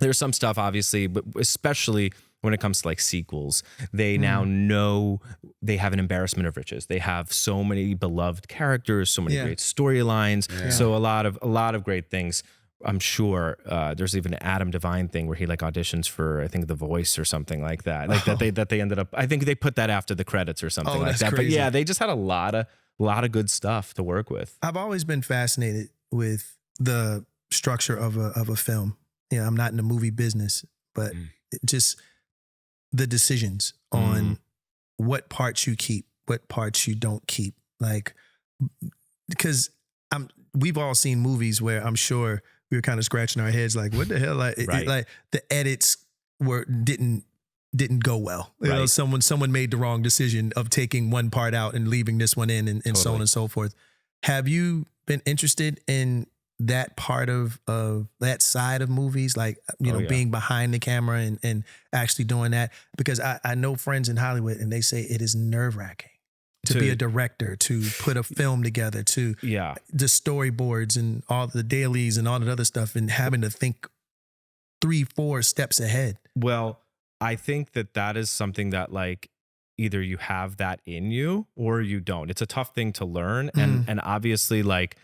there's some stuff obviously, but especially when it comes to like sequels, they now know they have an embarrassment of riches. They have so many beloved characters, so many great storylines. Yeah. So a lot of great things. I'm sure there's even an Adam Devine thing where he like auditions for, I think, The Voice or something like that. Like that they ended up, I think they put that after the credits or something like that. Crazy. But yeah, they just had a lot of good stuff to work with. I've always been fascinated with the structure of a film. I'm not in the movie business, but just the decisions on what parts you keep, what parts you don't keep. Like, because we've all seen movies where I'm sure we were kind of scratching our heads like, what the hell? Like, like the edits didn't go well. You know, someone made the wrong decision of taking one part out and leaving this one in, and so on and so forth. Have you been interested in that part of that side of movies, like, being behind the camera and actually doing that? Because I know friends in Hollywood, and they say it is nerve-wracking to be a director, to put a film together, to the storyboards and all the dailies and all that other stuff, and having to think 3-4 steps ahead. Well, I think that is something that like either you have that in you or you don't. It's a tough thing to learn. And obviously like,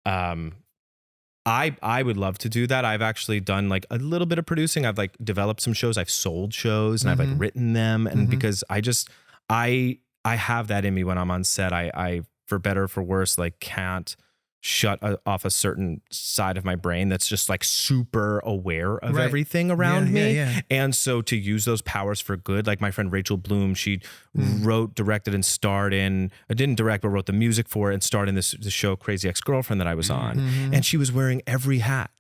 I would love to do that. I've actually done like a little bit of producing. I've like developed some shows. I've sold shows and I've like written them. And because I have that in me when I'm on set. I for better or for worse, like can't shut off a certain side of my brain that's just like super aware of everything around me. And so to use those powers for good, like my friend Rachel Bloom, she wrote, directed, and starred in, didn't direct, but wrote the music for it and starred in this show Crazy Ex-Girlfriend that I was on. And she was wearing every hat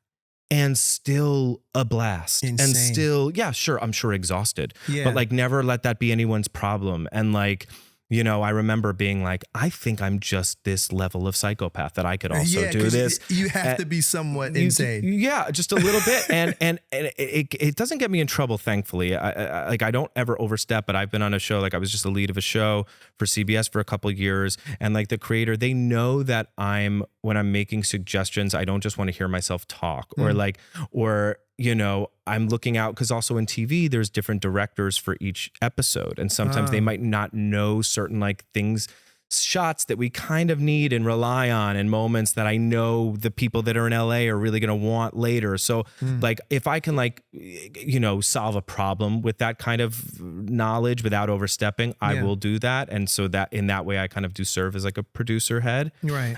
and still a blast. Insane. And still, sure, I'm sure exhausted, but like never let that be anyone's problem. And like, I remember being like, I think I'm just this level of psychopath that I could also do this. You have to be somewhat insane. Yeah, just a little bit. And it doesn't get me in trouble, thankfully. I don't ever overstep, but I've been on a show, like I was just a lead of a show for CBS for a couple of years. And like the creator, they know that when I'm making suggestions, I don't just want to hear myself talk or I'm looking out, because also in TV, there's different directors for each episode. And sometimes they might not know certain like things shots that we kind of need and rely on in moments that I know the people that are in LA are really going to want later. So like if I can like, you know, solve a problem with that kind of knowledge without overstepping, I will do that. And so that in that way I kind of do serve as like a producer head. Right.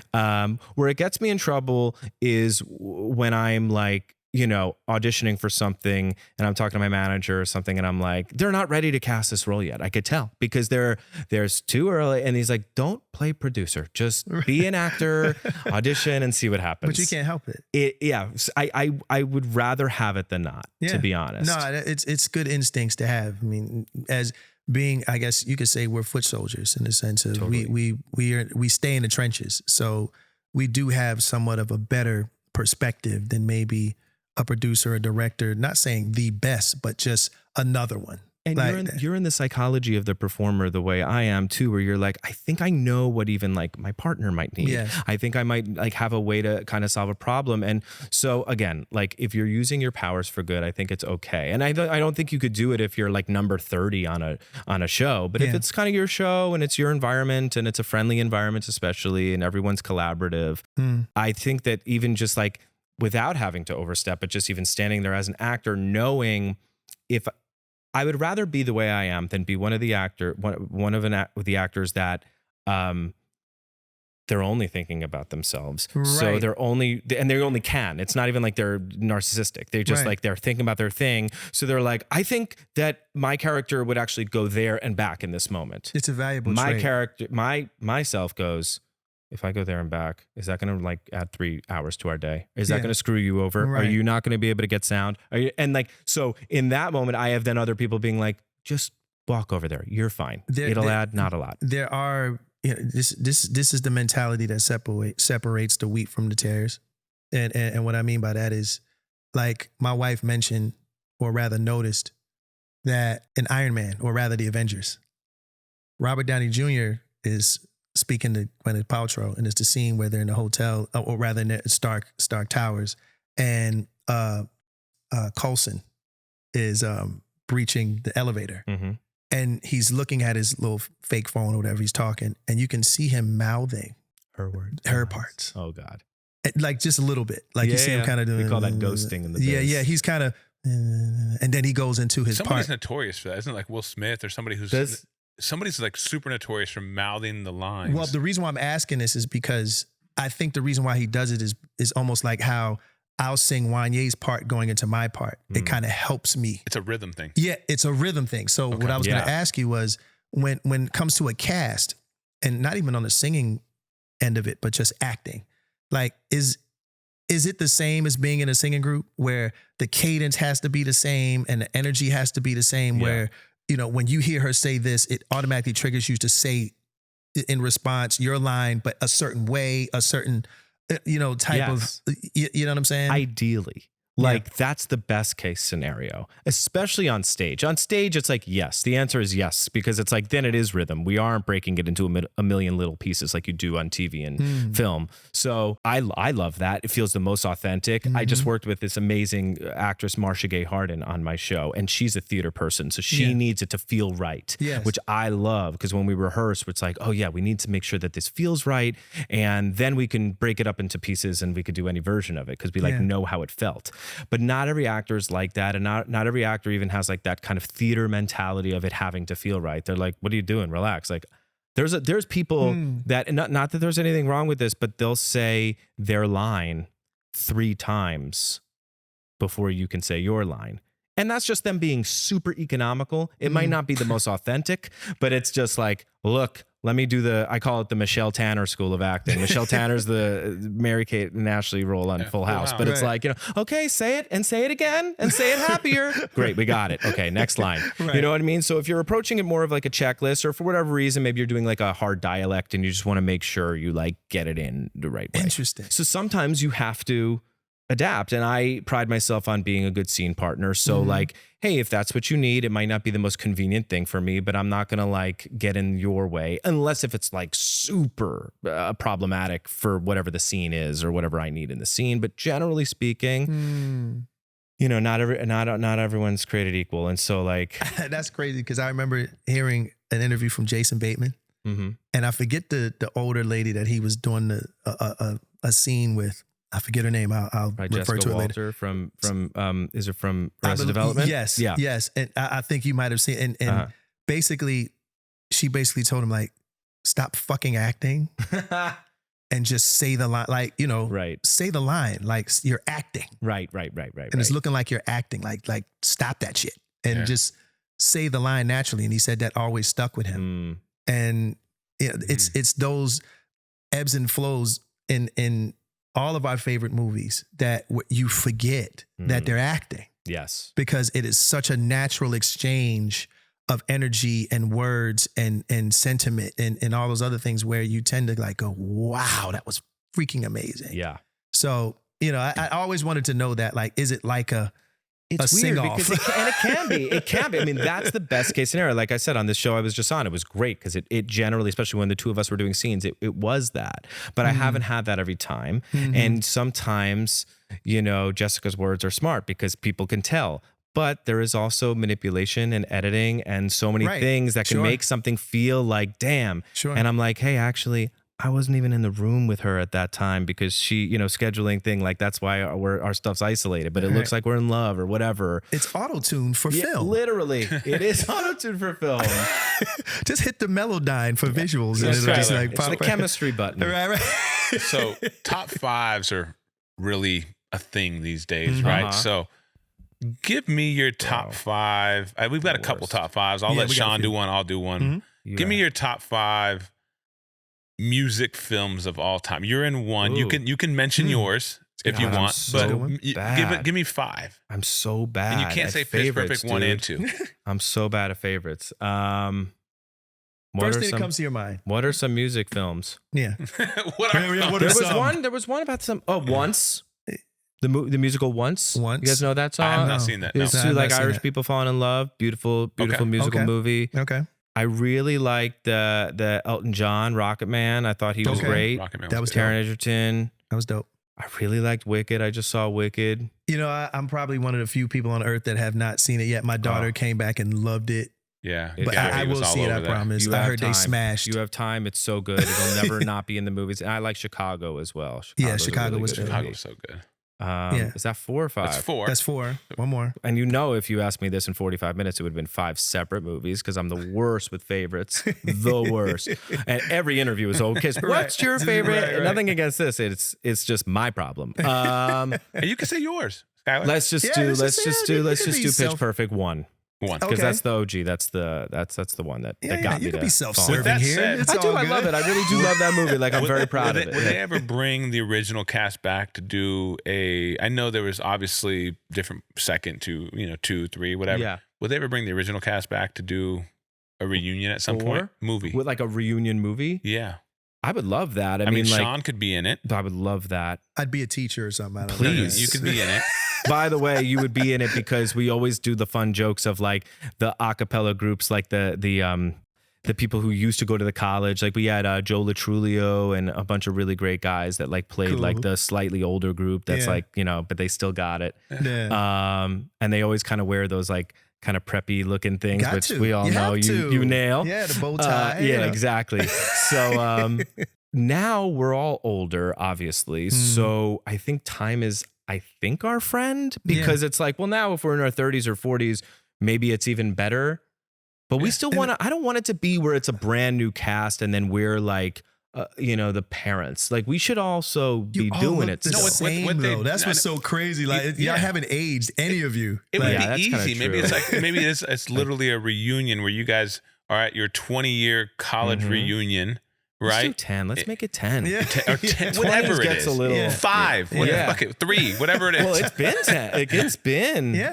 Where it gets me in trouble is when I'm like, you know, auditioning for something and I'm talking to my manager or something and I'm like, they're not ready to cast this role yet. I could tell because there's too early. And he's like, don't play producer, just be an actor, audition and see what happens. But you can't help it. I would rather have it than not, to be honest. No, it's good instincts to have. I mean, as being, I guess you could say we're foot soldiers in the sense of we stay in the trenches. So we do have somewhat of a better perspective than maybe a producer, a director, not saying the best, but just another one. And like, you're in the psychology of the performer the way I am too, where you're like, I think I know what even like my partner might need. Yeah. I think I might like have a way to kind of solve a problem. And so again, like if you're using your powers for good, I think it's okay. And I don't think you could do it if you're like number 30 on a show, but if it's kind of your show and it's your environment and it's a friendly environment, especially, and everyone's collaborative, I think that even just like without having to overstep, but just even standing there as an actor, knowing if I would rather be the way I am than be one of the actors that they're only thinking about themselves. Right. So they only can. It's not even like they're narcissistic. They're just like, they're thinking about their thing. So they're like, I think that my character would actually go there and back in this moment. It's a valuable My trait. character, myself goes, if I go there and back, is that going to like add 3 hours to our day? Is that going to screw you over? Right. Are you not going to be able to get sound? And like, so in that moment, I have then other people being like, just walk over there. You're fine. It'll add not a lot. There are, you know, this is the mentality that separates the wheat from the tares. And what I mean by that is like my wife mentioned, or rather noticed, that in Iron Man, or rather the Avengers, Robert Downey Jr. is speaking to Gwyneth Paltrow, and it's the scene where they're in the hotel, or rather in the Stark Towers, and Coulson is breaching the elevator, and he's looking at his little fake phone or whatever he's talking, and you can see him mouthing her parts. Oh God, like just a little bit, like you see him kind of doing. We call that ghosting in the biz. Yeah. He's kind of, and then he goes into his Somebody's part. notorious for that, isn't it? Like Will Smith or somebody who's. Somebody's like super notorious for mouthing the lines. Well, the reason why I'm asking this is because I think the reason why he does it is almost like how I'll sing Wanye's part going into my part. It kind of helps me. It's a rhythm thing. Yeah, it's a rhythm thing. So what I was going to ask you was when it comes to a cast, and not even on the singing end of it, but just acting, like is it the same as being in a singing group where the cadence has to be the same and the energy has to be the same, where you know, when you hear her say this, it automatically triggers you to say in response your line, but a certain way, a certain, you know, type of, you know what I'm saying? Ideally. Like that's the best case scenario, especially on stage. On stage, it's like, yes, the answer is yes, because it's like, then it is rhythm. We aren't breaking it into a million little pieces like you do on TV and film. So I love that. It feels the most authentic. I just worked with this amazing actress, Marcia Gay Harden, on my show, and she's a theater person. So she needs it to feel right, which I love, because when we rehearse, it's like, oh yeah, we need to make sure that this feels right. And then we can break it up into pieces and we could do any version of it because we like know how it felt. But not every actor is like that, and not every actor even has like that kind of theater mentality of it having to feel right. They're like, "What are you doing? Relax." Like, there's people that, and not that there's anything wrong with this, but they'll say their line 3 times before you can say your line. And that's just them being super economical. It might not be the most authentic, but it's just like, look, let me do I call it the Michelle Tanner school of acting. Michelle Tanner's the Mary-Kate and Ashley role on Full House. But it's like, you know, okay, say it and say it again and say it happier. Great, we got it. Okay, next line. You know what I mean? So if you're approaching it more of like a checklist, or for whatever reason, maybe you're doing like a hard dialect and you just want to make sure you like get it in the right way. Interesting. So sometimes you have to adapt. And I pride myself on being a good scene partner. So like, hey, if that's what you need, it might not be the most convenient thing for me, but I'm not going to like get in your way unless if it's like super problematic for whatever the scene is or whatever I need in the scene. But generally speaking, you know, not everyone's created equal. And so like, that's crazy. Cause I remember hearing an interview from Jason Bateman. Mm-hmm. And I forget the older lady that he was doing a scene with. I forget her name. I'll Right, refer Jessica to it Walter later. is it from Arrested Development? Yes. Yeah. Yes. And I think you might have seen, and basically, she basically told him, like, stop fucking acting and just say the line, like, you know, Right. say the line, like you're acting. Right. And it's looking like you're acting, like stop that shit and just say the line naturally. And he said that always stuck with him. And it's those ebbs and flows in all of our favorite movies that you forget that they're acting. Yes. Because it is such a natural exchange of energy and words and sentiment and all those other things where you tend to like go, wow, that was freaking amazing. Yeah. So, you know, I always wanted to know that, like, is it like it's weird because it can be. I mean, that's the best case scenario. Like I said, on this show I was just on, it was great because it generally, especially when the two of us were doing scenes, it was that. But I haven't had that every time. And sometimes, you know, Jessica's words are smart because people can tell. But there is also manipulation and editing and so many things that can make something feel like, damn. And I'm like, hey, actually, I wasn't even in the room with her at that time because she, you know, scheduling thing, like that's why our stuff's isolated, but it looks like we're in love or whatever. It's auto-tuned for film. Literally. It is auto-tuned for film. Just hit the Melodyne for visuals. And it'll just like pop it's the chemistry button. Right. So top fives are really a thing these days, right? So give me your top five. We've got a couple top fives. I'll let Shawn do one. I'll do one. Give me your top five music films of all time. You're in one. Ooh. You can mention yours if you want, but give me five. I'm so bad. And you can't say favorites, perfect 1 and 2. I'm so bad at favorites. First thing that comes to your mind. What are some music films? Yeah. There was one about some Once. The musical Once. You guys know that song? I have not seen that. No. It's two like Irish people falling in love. Beautiful musical movie. Okay. I really liked the Elton John Rocket Man. I thought he was great. That was Taron Egerton. That was dope. I really liked Wicked. I just saw Wicked. You know, I'm probably one of the few people on earth that have not seen it yet. My daughter came back and loved it. Yeah. But I will see it, I promise. I heard they smashed. You have time. It's so good. It'll never not be in the movies. And I like Chicago as well. Chicago was so good. Is that 4 or 5? That's 4. That's 4. One more. And you know, if you asked me this in 45 minutes, it would have been 5 separate movies because I'm the worst with favorites. The worst. And every interview is okay. What's your favorite? Right. Nothing against this. It's just my problem. And you can say yours, Skylar. Let's just do Pitch Perfect 1. Because that's the OG. That's the one that got me. You can be self-serving here. I love it. I really do love that movie. Like I'm very proud of it. Would they ever bring the original cast back to do I know there was obviously different second to 2, 3, whatever. Yeah. Would they ever bring the original cast back to do a reunion at some point? Movie with like a reunion movie? Yeah. I would love that. I mean, Shawn could be in it. I would love that. I'd be a teacher or something. I don't know. You could be in it. By the way, you would be in it because we always do the fun jokes of like the acapella groups, like the people who used to go to the college. Like we had Joe Latrulio and a bunch of really great guys that like played like the slightly older group. That's like, you know, but they still got it. Yeah. And they always kind of wear those like kind of preppy looking things, which we all know you nail. Yeah, the bow tie. Yeah, exactly. So now we're all older, obviously. So I think time is, our friend, because it's like, well, now if we're in our 30s or 40s, maybe it's even better. But we still want to, I don't want it to be where it's a brand new cast and then we're like, the parents. Like we should also be doing it. That's what's so crazy. Like y'all haven't aged, any of you. It would be easy. Maybe it's literally a reunion where you guys are at your 20-year college reunion. Right? Let's do 10. Let's make it 10. Yeah. Or 10, whatever it is. 5. Fuck it, 3, whatever it is. Well, it's been 10.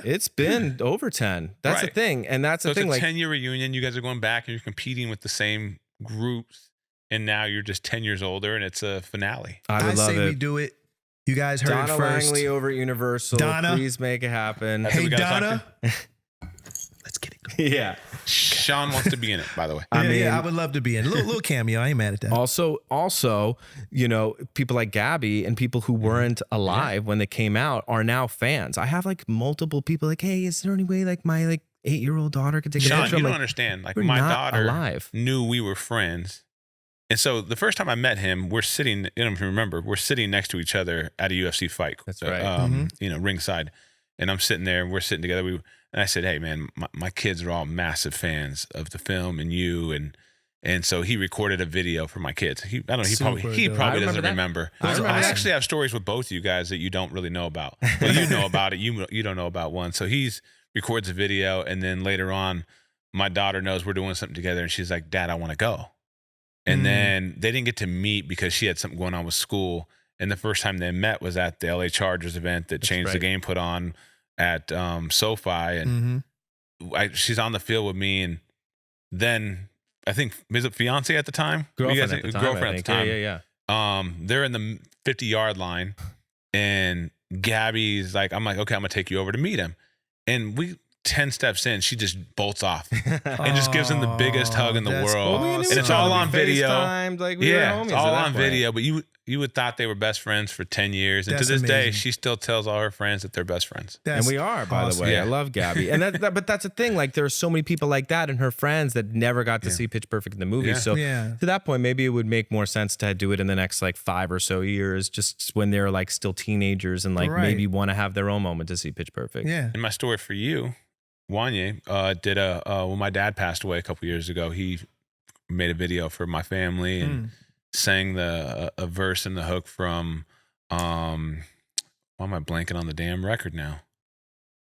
It's been over 10. That's the thing. And that's the thing. It's a 10-year reunion. You guys are going back and you're competing with the same groups. And now you're just 10 years older and it's a finale. I say we do it. You guys heard Donna it first. Langley over at Universal. Donna. Please make it happen. Hey, Donna. Let's get it going. Yeah. Shawn wants to be in it, by the way. I would love to be in. A little cameo. I ain't mad at that. Also, people like Gabby and people who weren't alive when they came out are now fans. I have like multiple people like, hey, is there any way like my 8-year-old daughter could take a Shawn, picture. you I'm don't like, understand. Like we're my not daughter alive. knew we were friends. And so the first time I met him, we're sitting, I don't know if you remember, we're sitting next to each other at a UFC fight. That's right. You know, ringside. And I'm sitting there and we're sitting together. And I said, hey man, my kids are all massive fans of the film and you. And so he recorded a video for my kids. I don't know, he probably doesn't remember. I actually have stories with both of you guys that you don't really know about. Well, you know about it. You don't know about one. So he records a video, and then later on, my daughter knows we're doing something together, and she's like, Dad, I want to go. And then they didn't get to meet because she had something going on with school. And the first time they met was at the LA Chargers event that Changed the Game put on at SoFi. And she's on the field with me. And then I think, was it fiance at the time? Girlfriend at the time. Yeah. They're in the 50-yard line. And Gabby's like, I'm like, okay, I'm going to take you over to meet him. And 10 steps in, she just bolts off and just gives him the biggest hug in the world. Awesome. And it's all on video. Like we were homies it's all on point. video. But you would thought they were best friends for 10 years. And to this day, she still tells all her friends that they're best friends. And we are, by the way. Yeah. I love Gabby. And but that's the thing. Like, there are so many people like that and her friends that never got to see Pitch Perfect in the movie. So to that point, maybe it would make more sense to do it in the next like 5 or so years, just when they're like still teenagers and like maybe want to have their own moment to see Pitch Perfect. Yeah. And my story for you, Wanye did when my dad passed away a couple years ago, he made a video for my family and sang a verse and the hook from why am I blanking on the damn record now?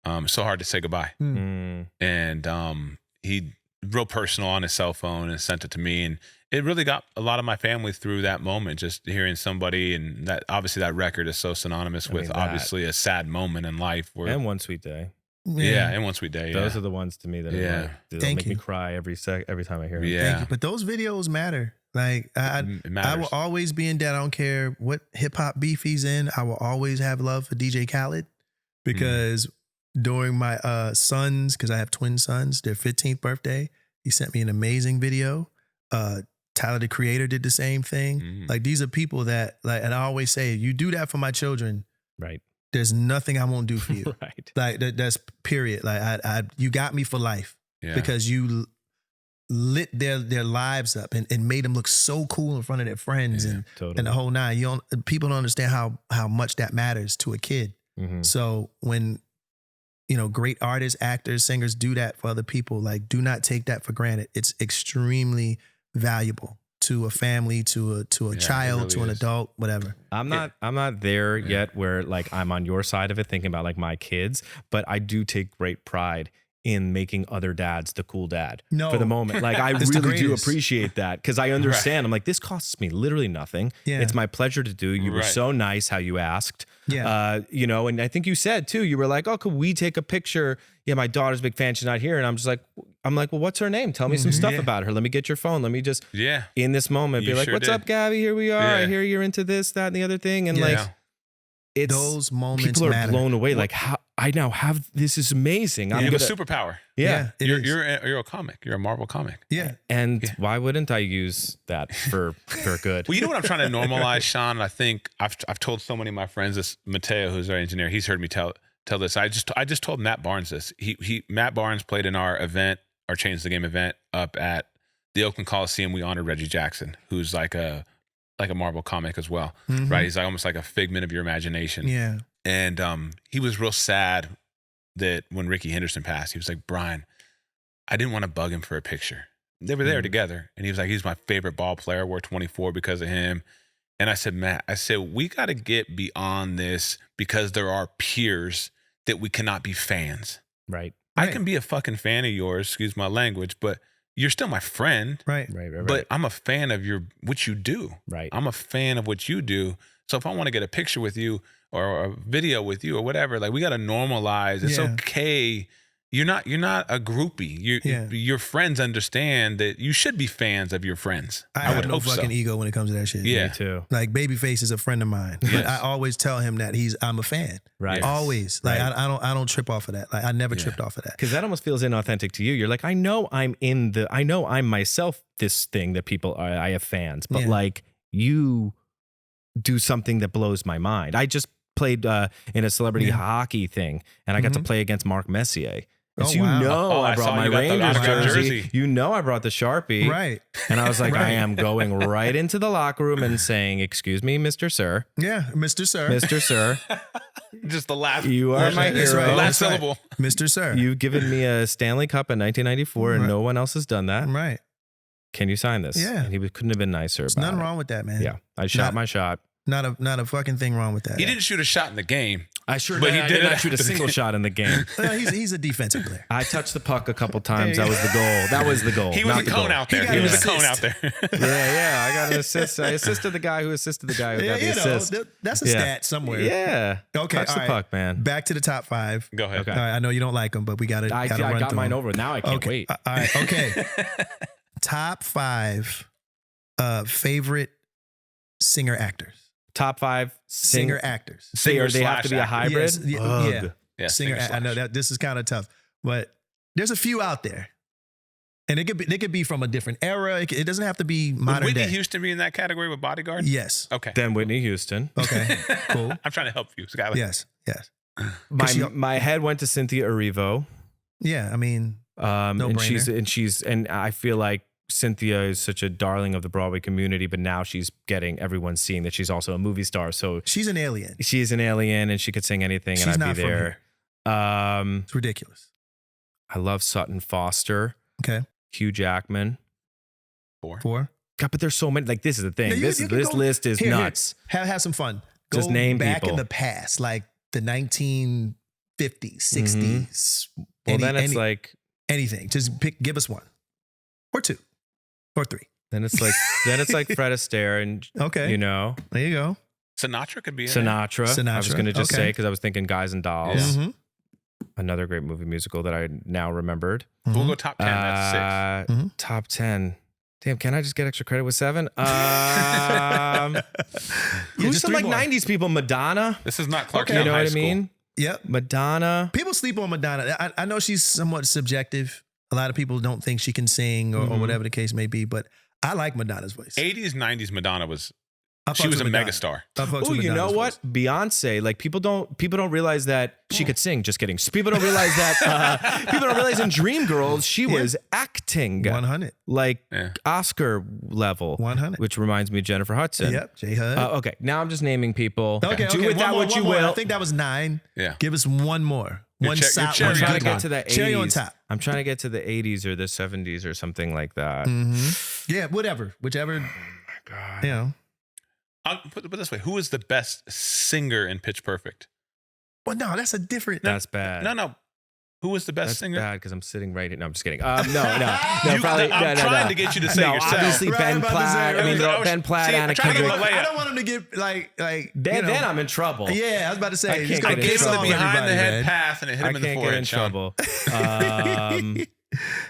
It's so hard to say goodbye. And he real personal on his cell phone and sent it to me, and it really got a lot of my family through that moment, just hearing somebody. And that obviously that record is so synonymous with obviously a sad moment in life and One Sweet Day. Yeah, and One Sweet Day. Those are the ones to me that are like, they'll make me cry every time I hear them. Thank you. But those videos matter. Like I will always be in debt. I don't care what hip hop beef he's in. I will always have love for DJ Khaled, because during my sons, because I have twin sons, their 15th birthday, he sent me an amazing video. Tyler, the Creator, did the same thing. Like, these are people that, like, and I always say, you do that for my children, right? There's nothing I won't do for you. Right. Like that's period. Like you got me for life because you lit their lives up and made them look so cool in front of their friends and the whole nine. People don't understand how much that matters to a kid. So when, great artists, actors, singers do that for other people, like, do not take that for granted. It's extremely valuable to a family, to a child, really to an adult, whatever. I'm not there yet where like I'm on your side of it thinking about like my kids, but I do take great pride in making other dads the cool dad for the moment. Like, I really do appreciate that, because I understand. I'm like, this costs me literally nothing. It's my pleasure to do. You were so nice how you asked. And I think you said too, you were like, oh, could we take a picture? Yeah, my daughter's a big fan. She's not here. And I'm like, well, what's her name? Tell me some stuff about her. Let me get your phone. Let me just, in this moment, be like, what's up, Gabby? Here we are. I hear you're into this, that, and the other thing. And like, it's, those moments people are blown away. Like, how I now have, this is amazing. You have a superpower. You're a comic. You're a Marvel comic. And why wouldn't I use that for good? Well, you know what I'm trying to normalize, Shawn? I think I've told so many of my friends this. Mateo, who's our engineer, he's heard me tell this. I just told Matt Barnes this. Matt Barnes played in our event, our Change the Game event up at the Oakland Coliseum. We honored Reggie Jackson, who's like a Marvel comic as well, right? He's like almost like a figment of your imagination. Yeah. And he was real sad that when Ricky Henderson passed, he was like, Brian, I didn't want to bug him for a picture. They were there together. And he was like, he's my favorite ball player. Wore 24 because of him. And I said, Matt, we got to get beyond this, because there are peers that we cannot be fans. Right. I can be a fucking fan of yours, excuse my language, but you're still my friend. Right. But I'm a fan of what you do. Right. I'm a fan of what you do. So if I want to get a picture with you or a video with you or whatever, like, we got to normalize. It's okay. You're not a groupie. Your friends understand that you should be fans of your friends. I would have no fucking ego when it comes to that shit. Yeah. Me too. Like, Babyface is a friend of mine. But I always tell him that I'm a fan. Right. Always. Like, I don't trip off of that. Like, I never tripped off of that. Because that almost feels inauthentic to you. You're like, I know I'm myself this thing that people I have fans, but like, you do something that blows my mind. I just played in a celebrity hockey thing, and I got to play against Mark Messier. And so you know I brought my Rangers jersey. You know I brought the Sharpie. Right. And I was like, I am going right into the locker room and saying, excuse me, Mr. Sir. Yeah, Mr. Sir. Mr. Sir. Just the last. You are my hero. Right. Last syllable. Mr. Sir. You've given me a Stanley Cup in 1994 and no one else has done that. Right. Can you sign this? Yeah. And he couldn't have been nicer There's about nothing it. wrong with that, man. Yeah. I shot my shot. Not a fucking thing wrong with that. He didn't shoot a shot in the game. I sure But did. he did not it shoot a after the single game. shot in the game. He's a defensive player. I touched the puck a couple times. That was the goal. That was the goal. He was not a the cone goal. out there. He was a cone out there. Yeah. I got an assist. I assisted the guy who assisted the guy who got the assist. That's a stat somewhere. Yeah. Okay. Touch the puck, man. Back to the top 5. Go ahead. Okay. All right, I know you don't like them, but we got to I run got through mine them. over. Now I can't wait. All right. Okay. Top 5 favorite singer actors. Top 5 Singer actors. Singer They have to be a slash hybrid. Yes, yeah. Yeah, Singer. I know that this is kind of tough, but there's a few out there, and they could be from a different era. It doesn't have to be modern Would Whitney day. Houston be in that category with Bodyguard? Yes. Okay. Then Whitney Houston. Okay. Cool. I'm trying to help you, Skylar. Yes. My head went to Cynthia Erivo. Yeah. I mean, and I feel like Cynthia is such a darling of the Broadway community, but now she's getting everyone seeing that she's also a movie star. So she's an alien. She's an alien, and she could sing anything, She's and I'd not be from there. It's ridiculous. I love Sutton Foster. Okay. Hugh Jackman. 4. God, but there's so many. Like, this is the thing. No, This list is nuts. Have some fun. Just go name back people in the past, like the 1950s, 60s. Well, then it's like anything. Just give us 1 or 2 or 3. Then it's like Fred Astaire, and Okay. you know, There you go. Sinatra could be in Sinatra. I was going to just Okay. say because I was thinking Guys and Dolls, Mhm. another great movie musical that I now remembered. there. We'll go top 10. That's 6. Top 10. Damn, can I just get extra credit with 7? Who's just some 3 like more. 90s people? Madonna. This is not Clarkstown Okay. You know High what I School. mean? Yep. Madonna. People sleep on Madonna. I know she's somewhat subjective. A lot of people don't think she can sing or whatever the case may be, but I like Madonna's voice. 80s, 90s Madonna I she fucks was a with Madonna. megastar. I fucks Oh, with you know Madonna's what? voice. Beyonce. Like people don't realize that she could sing. Just kidding. People don't realize that. People don't realize in Dreamgirls she was acting 100. like Yeah. Oscar level. 100. Which reminds me of Jennifer Hudson. Yep. J Hud. Okay, now I'm just naming people. Okay. Do with that One what more, you one more. will. I think that was 9. Yeah. Give us one more. Your One cherry solid. I'm good trying to one. get to the 80s. Cherry on top. I'm trying to get to the 80s or the 70s or something like that. Yeah, whatever. Whichever. God. You know. I'll put it this way. Who is the best singer in Pitch Perfect? Well, no, that's a different. That's bad. No. Who was the best That's singer? bad because I'm sitting right here. No, I'm just kidding. No, I'm trying to get you to say no, yourself. obviously Right, Ben I'm about to say, Platt. I mean, I was- Ben Platt, see, Anna I'm trying to get Kendrick. my I don't want him to get like. Then I'm in trouble. Yeah, I was about to say. I he's can't gonna get I in gave him the trouble. behind the everybody, head man. pass and it hit I him in the can't get forehead. in Sean. trouble.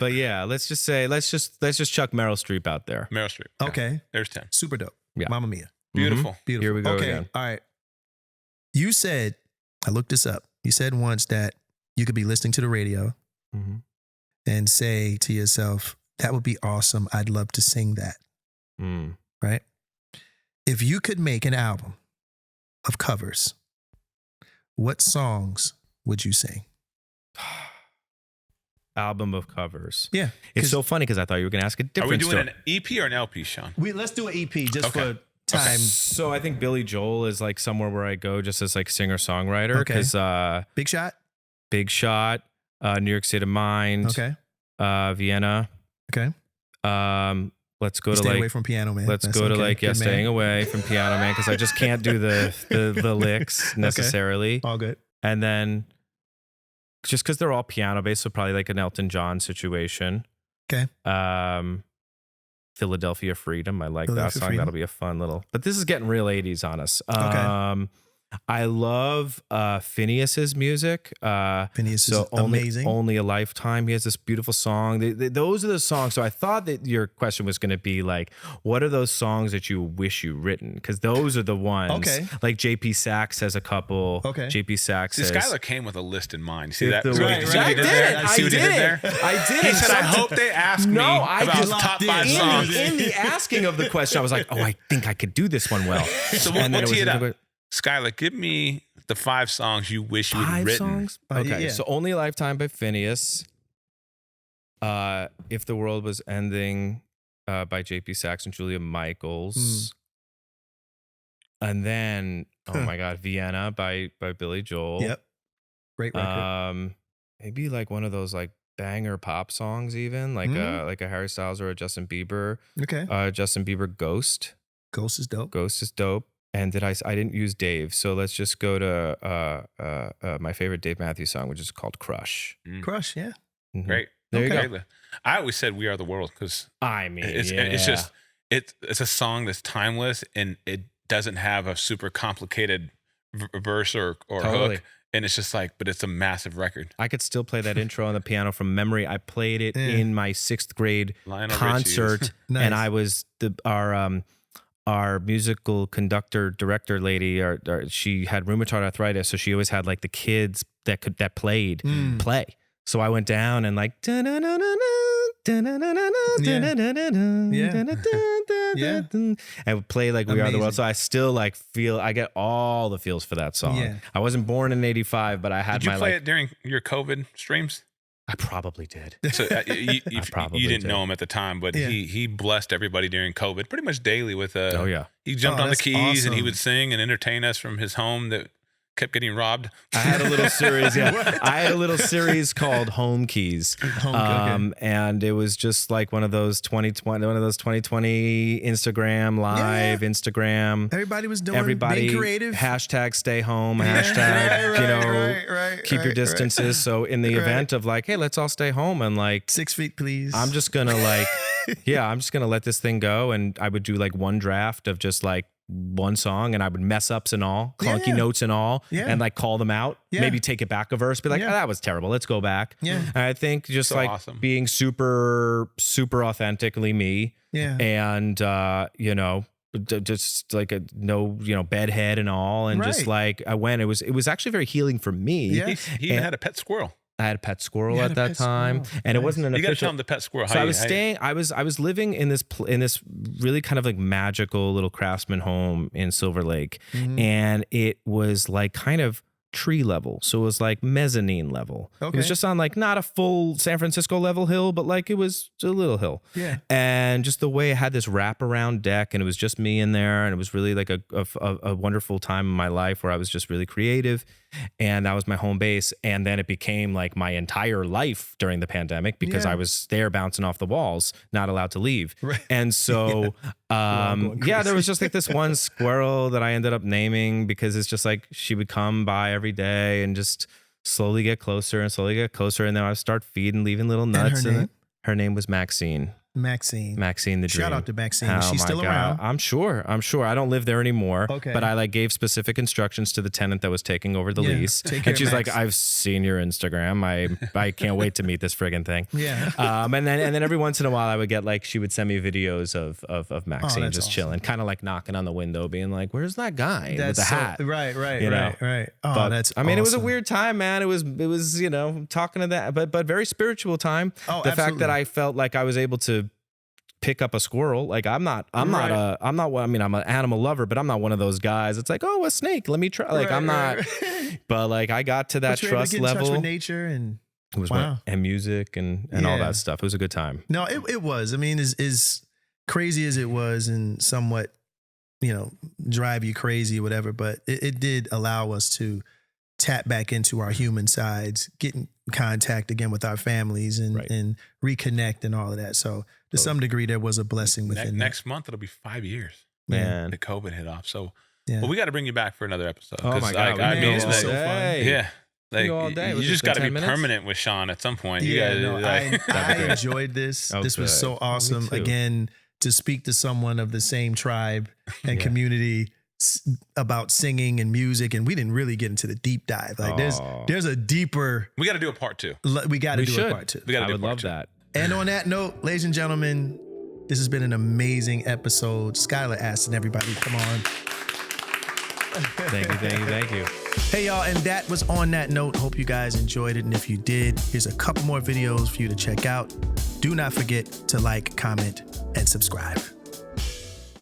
But yeah, let's just chuck Meryl Streep out there. Meryl Streep. Okay, There's 10. super dope. Yeah. Mamma Mia. Beautiful. Beautiful. Here we go Okay, again. all right. You said, I looked this up. You said once that you could be listening to the radio Mhm. and say to yourself, "That would be awesome. I'd love to sing that." Mm. Right? If you could make an album of covers, what songs would you sing? Album of covers. Yeah, It's so funny because I thought you were going to ask a Are different we doing story. an EP or an LP, Sean? let's do an EP just Okay. for time. So I think Billy Joel is like somewhere where I go just as like singer-songwriter Okay. because Big Shot. Big Shot, New York State of Mind, Okay. Vienna. Okay. Let's go to Stay like away from Piano Man. let's That's go to okay. like Good man. staying away from Piano Man because I just can't do the licks necessarily. All good. And then just because they're all piano based, so probably like an Elton John situation. Okay. Philadelphia Freedom. I like that Philadelphia song. Freedom. That'll be a fun little. But this is getting real 80s on us. Okay. I love Phineas's music. Phineas So is amazing. Only a Lifetime. He has this beautiful song. Those are the songs. So I thought that your question was going to be like, what are those songs that you wish you written? Because those are the ones. Okay. Like JP Sachs has a couple. Okay. JP Sachs See, has. Skylar came with a list in mind. See that? The See what way- he- see what he I did there? did. See what he did there? I did. He said, I hope they ask me No, I about just top locked 5 in. songs. In the asking of the question, I was like, oh, I think I could do this one well. So And then we'll it tee was it up. Skylar, give me the 5 songs you wish you had 5 written. songs? Okay, so Only a Lifetime by Phineas. If the World Was Ending by J.P. Sachs and Julia Michaels. And then, oh my God, Vienna by Billy Joel. Yep. Great record. Maybe like one of those like banger pop songs even, like a Harry Styles or a Justin Bieber. Okay. Justin Bieber, Ghost. Ghost is dope. Ghost is dope. And I didn't use Dave, so let's just go to my favorite Dave Matthews song, which is called Crush. Crush, yeah. Mm-hmm. Great. There you go. I always said We Are the World because I mean, it's just it's a song that's timeless and it doesn't have a super complicated verse or hook, and it's just like, but it's a massive record. I could still play that intro on the piano from memory. I played it in my 6th grade Lionel concert, Nice. and I was our musical conductor director lady, she had rheumatoid arthritis, so she always had like the kids that played play. So I went down and like I would play like We Are the World. So I still like I get all the feels for that song. Yeah. I wasn't born in '85, but I had Did you play it during your COVID streams? I probably did. So you didn't know him at the time, but he blessed everybody during COVID pretty much daily with he jumped on the keys and he would sing and entertain us from his home that kept getting robbed. I had a little series, I had a little series called Home Keys. And it was just like one of those 2020 Instagram live, Instagram. Everybody was doing being creative. Hashtag stay home, hashtag, keep your distances. So in the event of like, hey, let's all stay home and like 6 feet, please. I'm just going to like, I'm just going to let this thing go. And I would do like one draft of just like one song, and I would mess ups and all, clunky notes and all, and like call them out, maybe take it back a verse, be like, oh, that was terrible, let's go back. And I think just so like awesome. Being super, super authentically me. And, just like bedhead and all. And just like I went, it was actually very healing for me. He even had a pet squirrel. I had a pet squirrel at that time, and it wasn't an official. You got to tell him the pet squirrel. So I was staying. I was living in this really kind of like magical little craftsman home in Silver Lake, and it was like kind of tree level, so it was like mezzanine level. It was just on like not a full San Francisco level hill, but like it was a little hill. And just the way it had this wraparound deck, and it was just me in there, and it was really like a wonderful time in my life where I was just really creative. And that was my home base. And then it became like my entire life during the pandemic because I was there bouncing off the walls, not allowed to leave. And so, there was just like this one squirrel that I ended up naming because it's just like she would come by every day and just slowly get closer and slowly get closer. And then I would start feeding, leaving little nuts. And her name was Maxine. Maxine the Dream. Shout out to Maxine. Is she still around? I'm sure. I don't live there anymore. But I like gave specific instructions to the tenant that was taking over the lease. And she's like, I've seen your Instagram. I can't wait to meet this friggin' thing. And then every once in a while I would get like, she would send me videos of Maxine just chilling, kind of like knocking on the window, being like, where's that guy with the hat? Right. Oh, but, that's I mean, it was a weird time, man. It was talking to that, but very spiritual time. The fact that I felt like I was able to pick up a squirrel. Like I'm an animal lover, but I'm not one of those guys. It's like, oh, a snake, let me try. Like I'm not, but like I got to that trust level. In touch with nature and it was and music and all that stuff. It was a good time. No, it was. I mean, as crazy as it was and somewhat, drive you crazy or whatever, but it did allow us to tap back into our human sides, get in contact again with our families and reconnect and all of that. So to some degree, there was a blessing within next month. It'll be 5 years. Man, the COVID hit off. So, well, we got to bring you back for another episode. Oh my God. It's so fun. Yeah. Like all day. You just got to be permanent with Shawn at some point. I enjoyed this. This was so awesome. Again, to speak to someone of the same tribe and community about singing and music, and we didn't really get into the deep dive. Like there's a deeper. We got to do a part 2. We got to do a part 2. We got to do a part 2. That. And on that note, ladies and gentlemen, this has been an amazing episode. Skylar Astin, everybody, come on. Thank you. Hey y'all, and that was On That Note. Hope you guys enjoyed it, and if you did, here's a couple more videos for you to check out. Do not forget to like, comment, and subscribe.